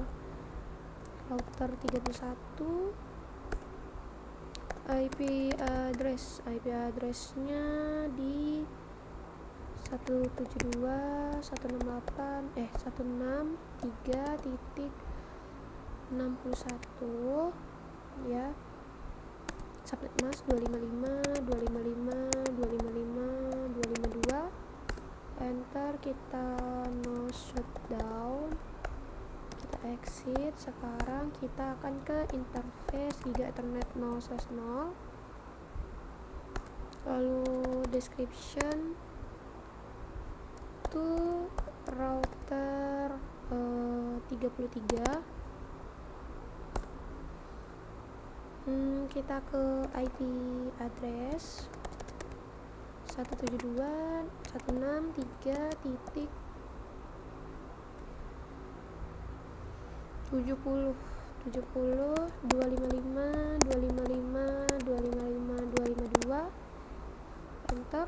router 31. IP address-nya di 173.61 ya. Subnet mask 255, enter, kita no shutdown, kita exit. Sekarang kita akan ke interface Giga Ethernet 0/0, lalu description to router 33. Kita ke IP address 172.168.255.255.255.255.252, enter.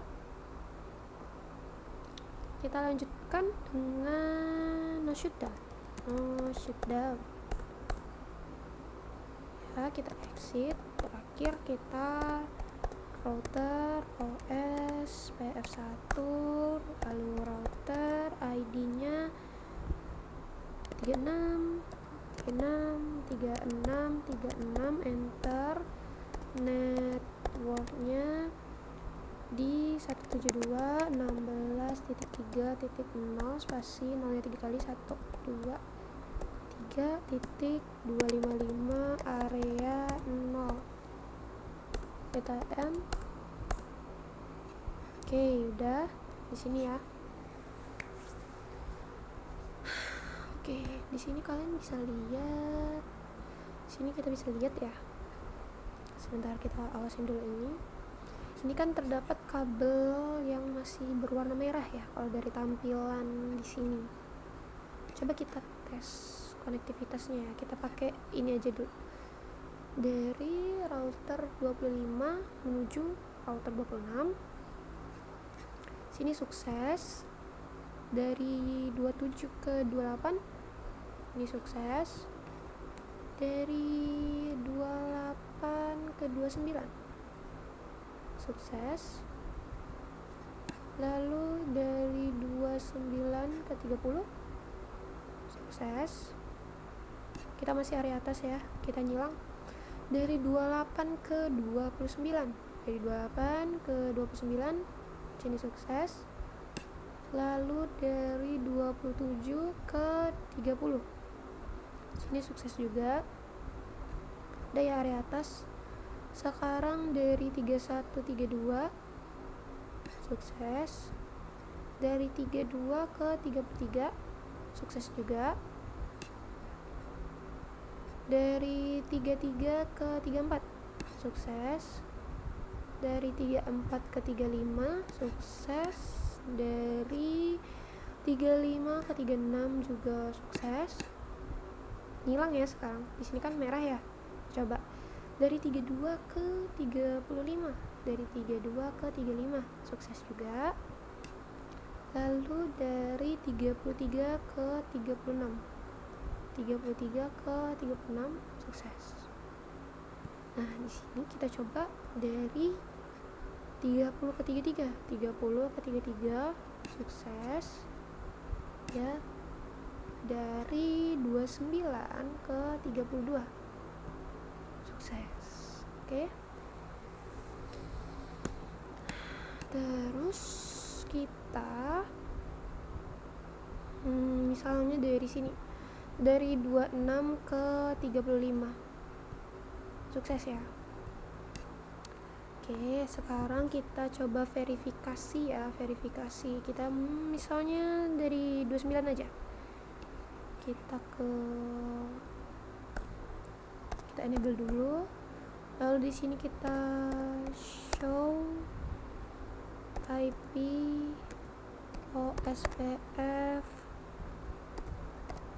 Kita lanjutkan dengan no shutdown ya, kita exit. Terakhir kita router OS PF1, lalu router ID-nya 36, enter. Networknya di 172.16.3.0 spasi 0 nya 3 kali 123.255 area 0 PTM. Oke, udah di sini ya. Oke, di sini kalian bisa lihat. Sini kita bisa lihat ya. Sebentar, kita awasin dulu ini. Ini kan terdapat kabel yang masih berwarna merah ya kalau dari tampilan di sini. Coba kita tes konektivitasnya ya. Kita pakai ini aja dulu. Dari router 25 menuju router 26. Sini sukses. Dari 27 ke 28 ini sukses. Dari 28 ke 29 sukses. Lalu dari 29 ke 30 sukses. Kita masih area atas ya, kita nyilang. Dari 28 ke 29, dari 28 ke 29 sini sukses. Lalu dari 27 ke 30 sini sukses juga. Udah ya area atas. Sekarang dari 31 32 sukses. Dari 32 ke 33 sukses juga. Dari 33 ke 34 sukses. Dari 34 ke 35 sukses. Dari 35 ke 36 juga sukses. Ngilang ya sekarang. Di sini kan merah ya. Coba dari 32 ke 35, dari 32 ke 35 sukses juga. Lalu dari 33 ke 36, 33 ke 36 sukses. Nah, di sini kita coba dari 30 ke 33, 30 ke 33 sukses ya. Dari 29 ke 32 sukses. Oke. Terus kita misalnya dari sini, dari 26 ke 35 sukses ya. Oke, sekarang kita coba verifikasi ya, verifikasi. Kita misalnya dari 29 aja. Kita enable dulu. Lalu di sini kita show IP OSPF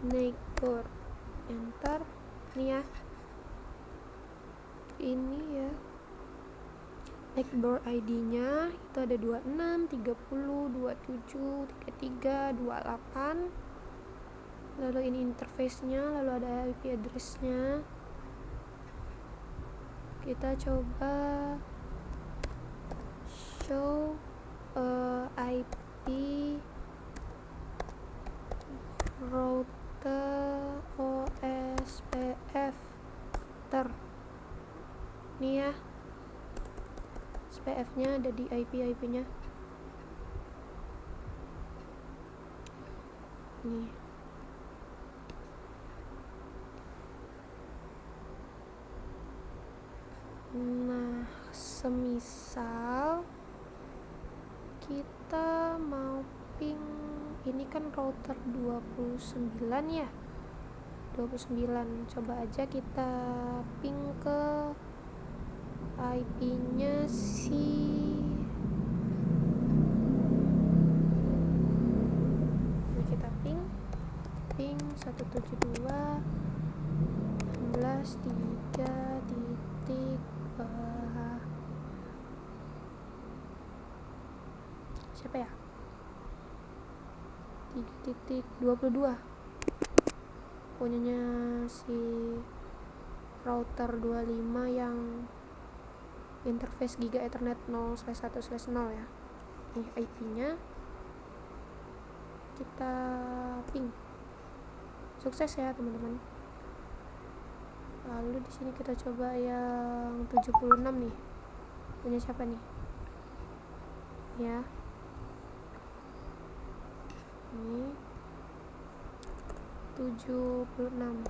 neighbor, enter. Ini ya, ini ya neighbor ID-nya itu ada 26, 30, 27, 33, 28. Lalu ini interface-nya, lalu ada IP address-nya. Kita coba show IP router OSPF ter nih ya, SPF nya ada di IP nya nih. Nah, semisal kita mau ping, ini kan router 29 ya, 29. Coba aja kita ping ke IP nya kita ping 172.16.3 siapa ya, 3.22 punyanya si router 25 yang interface Giga Ethernet 0/1/0 ya. Nih IP nya kita ping. Sukses ya teman-teman. Lalu di sini kita coba yang 76 nih. Punya siapa nih? Ya. Ini 76.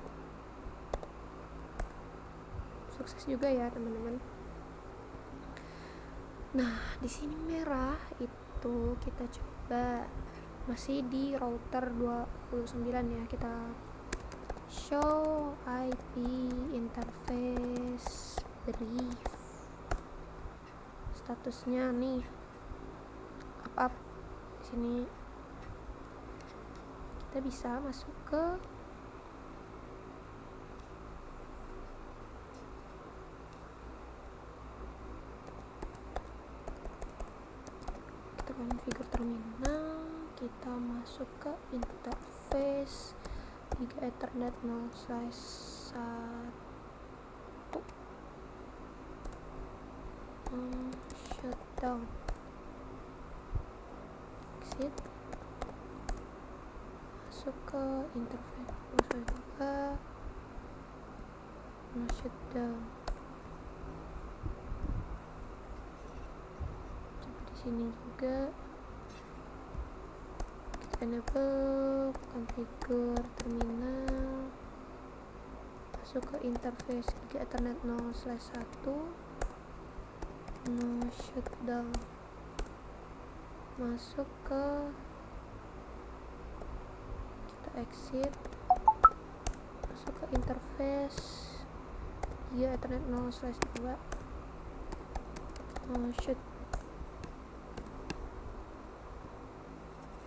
Sukses juga ya teman-teman. Nah, di sini merah itu kita coba masih di router 29 ya. Kita show IP interface brief. Statusnya nih up. Di sini kita bisa masuk ke configure terminal, kita masuk ke interface Giga Ethernet 0/1 shutdown, exit, masuk ke interface 0/2 shutdown. Sini juga kita enable configure terminal, masuk ke interface Giga Ethernet 0/1 no shutdown, masuk ke, kita exit, masuk ke interface Giga Ethernet 0/2 no shut.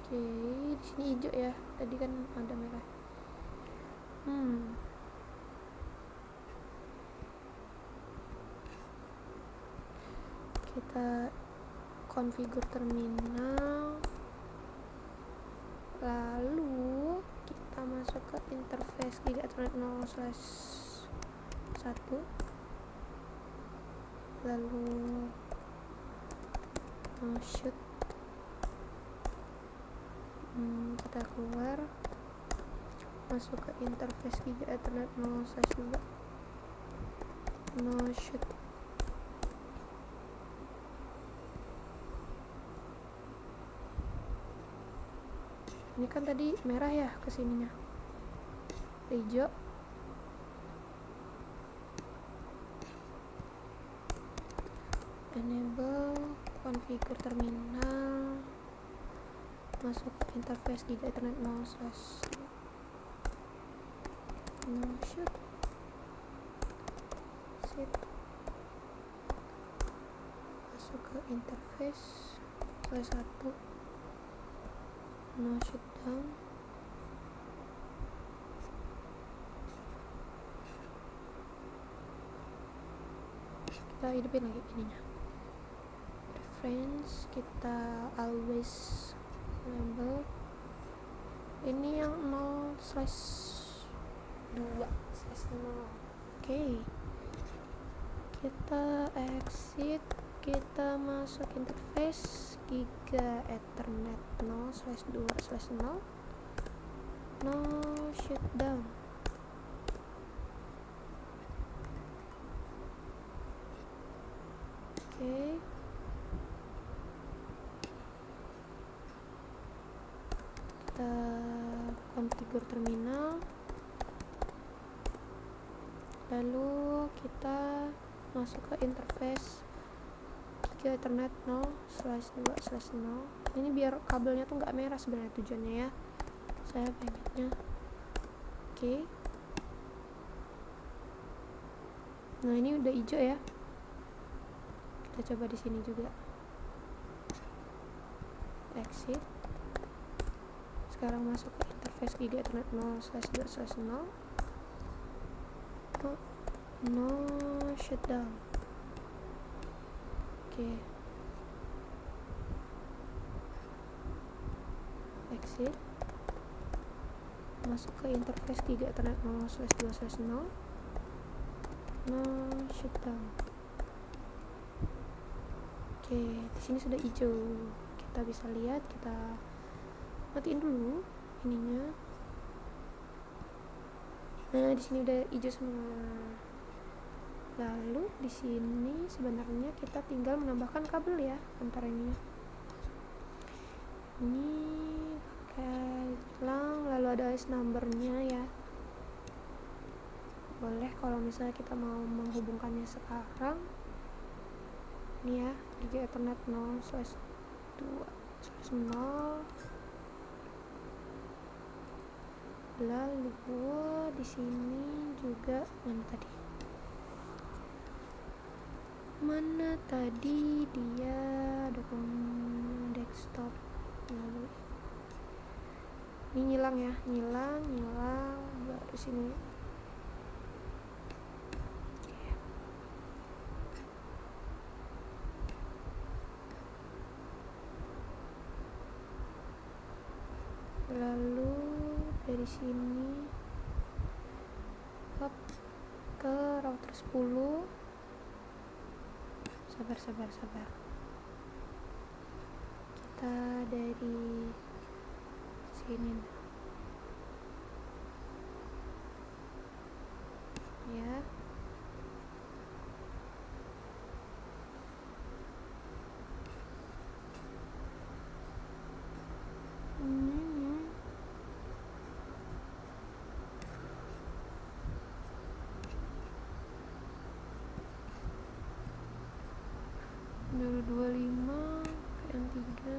Oke, di sini hijau ya. Tadi kan ada merah. Kita configure terminal. Lalu kita masuk ke interface Giga Ethernet 0/1. Lalu shoot. Kita keluar, masuk ke interface Giga Ethernet 0/2 no shoot. Ini kan tadi merah ya kesininya, hijau. Enable configure terminal, masuk ke interface Giga Ethernet 0/2 no shoot, set, masuk ke interface 1 no shutdown, kita hidupin lagi ininya, reference kita always label ini yang 0/2/0. Oke, kita exit, kita masuk interface Giga Ethernet 0/2/0 no shutdown. Oke. Kita konfigur terminal, lalu kita masuk ke interface Giga Ethernet 0/2/0. Ini biar kabelnya tuh nggak merah sebenarnya tujuannya ya, saya pengennya. Oke. Nah ini udah hijau ya, kita coba di sini juga. Exit. Sekarang masuk ke interface Giga Ethernet 0/2/0 no shutdown. Oke. Exit. Masuk ke interface Giga Ethernet 0/2/0 no shutdown. Oke, di sini sudah hijau. Kita bisa lihat, kita matiin dulu ininya. Nah, di sini udah hijau semua. Lalu di sini sebenarnya kita tinggal menambahkan kabel ya antara ini. Ini pakai gelang, lalu ada IC numbernya ya. Boleh kalau misalnya kita mau menghubungkannya sekarang. Ini ya, Giga Ethernet 0/2/0. Lalu di sini juga mana tadi dia dokumen desktop. Lalu ini nyilang ya, nyilang baru sini. Lalu dari sini hop ke router 10. Sabar. Kita dari sini ya. Dulu 25 ke yang 3.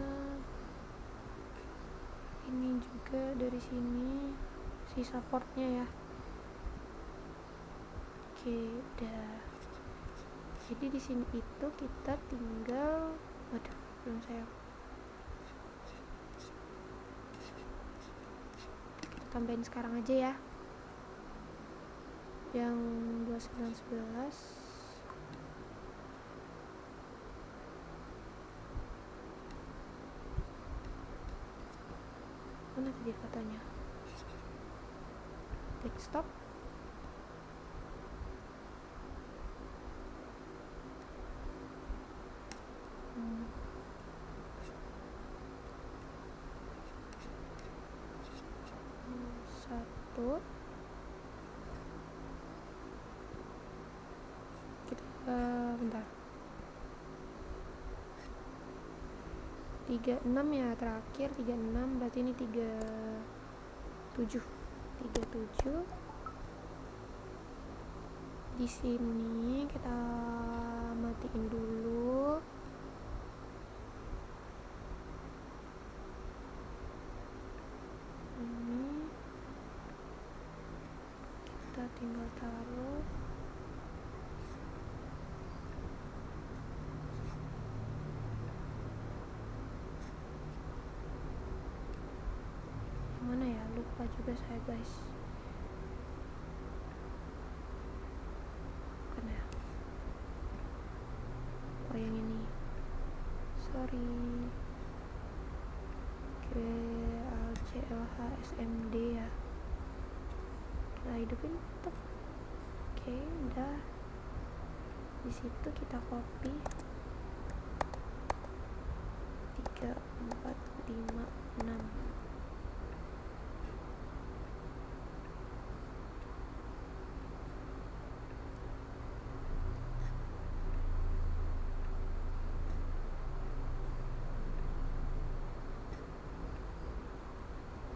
Ini juga dari sini si supportnya ya. Oke, udah. Jadi di sini itu kita tinggal, belum saya. Kita tambahin sekarang aja ya. Yang 2911. Mana tadi katanya? Desktop. Satu. Kita bentar. 36 ya terakhir, 36 berarti ini 37. Di sini kita matiin dulu. Ini kita tinggal taruh. Mana ya, lupa juga saya guys. Bukan ya, oh yang ini, sorry. Oke, ALCLHSMD ya, kita hidupin tuh. Oke, udah. Di situ kita copy 3, 4, 5, 6.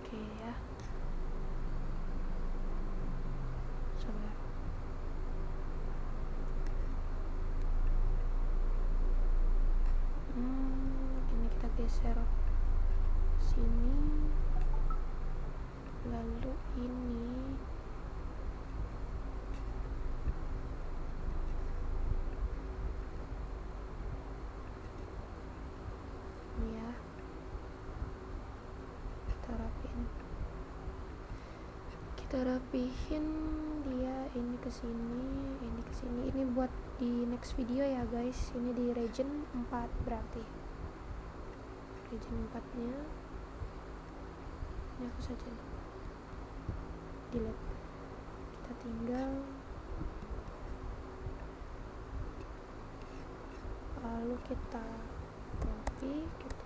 Oke ya, sabar. Ini kita geser sini, lalu ini ya, kita rapihin dia, ini ke sini, ini ke sini. Ini buat di next video ya guys. Ini di region 4 berarti. Region 4-nya ini aku saja delete. Kita tinggal lalu kita copy, kita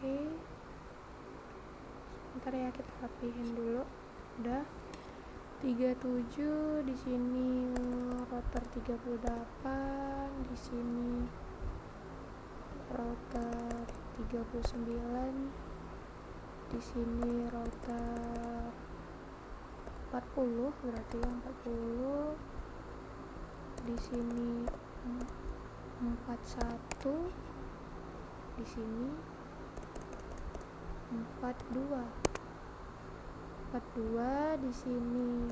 oke. Sebentar ya, kita rapihin dulu. Udah 37 di sini, router 38 di sini, router 39 di sini, router 40 berarti ya, 40 di sini, 41 di sini, 42 di sini,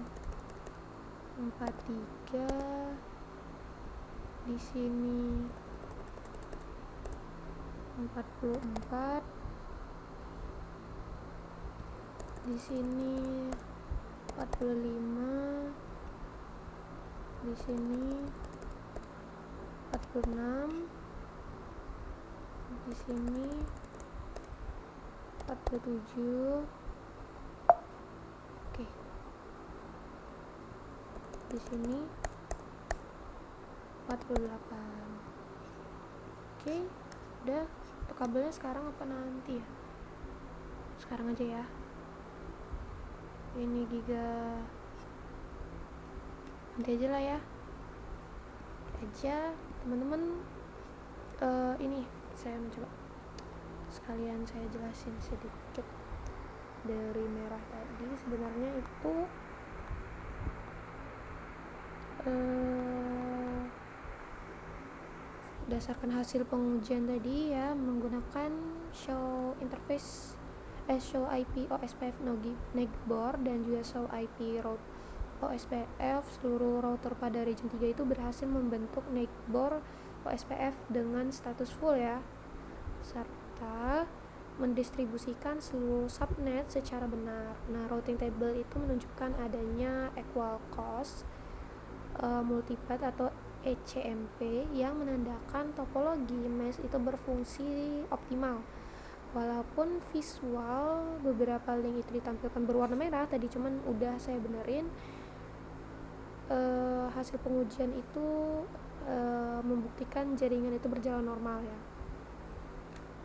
43 di sini, 44 di sini, 45 di sini, 46 di sini, 47. Oke. Di sini 48. Oke, udah. Untuk kabelnya sekarang apa nanti ya? Sekarang aja ya. Ini giga, nanti aja lah ya. Aja teman-teman. Ini saya mencoba sekalian saya jelasin sedikit dari merah tadi. Sebenarnya itu berdasarkan hasil pengujian tadi ya, menggunakan show interface show IP OSPF Neckboard dan juga show IP route OSPF. Seluruh router pada region 3 itu berhasil membentuk Neckboard OSPF dengan status full ya, serta mendistribusikan seluruh subnet secara benar. Nah, routing table itu menunjukkan adanya equal cost multipath atau ECMP yang menandakan topologi mesh itu berfungsi optimal. Walaupun visual beberapa link itu ditampilkan berwarna merah tadi, cuman udah saya benerin. Hasil pengujian itu membuktikan jaringan itu berjalan normal ya.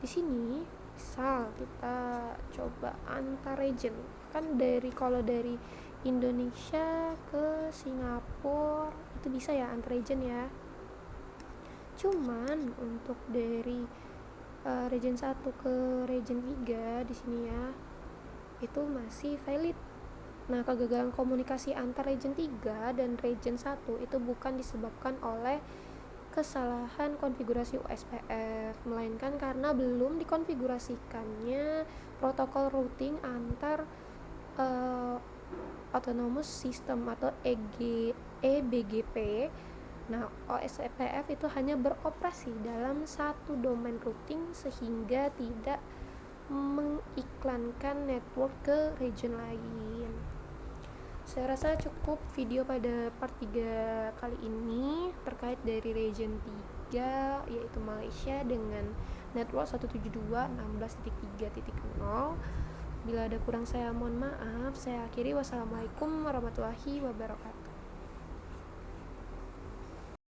Di sini misal kita coba antar region, kan kalau dari Indonesia ke Singapura itu bisa ya antar region ya. Cuman untuk dari region 1 ke region 3 di sini ya, itu masih valid. Nah, kegagalan komunikasi antar region 3 dan region 1 itu bukan disebabkan oleh kesalahan konfigurasi OSPF, melainkan karena belum dikonfigurasikannya protokol routing antar Autonomous System atau EBGP. Nah, OSPF itu hanya beroperasi dalam satu domain routing sehingga tidak mengiklankan network ke region lain. Saya rasa cukup video pada part 3 kali ini terkait dari region 3 yaitu Malaysia dengan network 172.16.3.0. Bila ada kurang saya mohon maaf. Saya akhiri. Wassalamualaikum warahmatullahi wabarakatuh.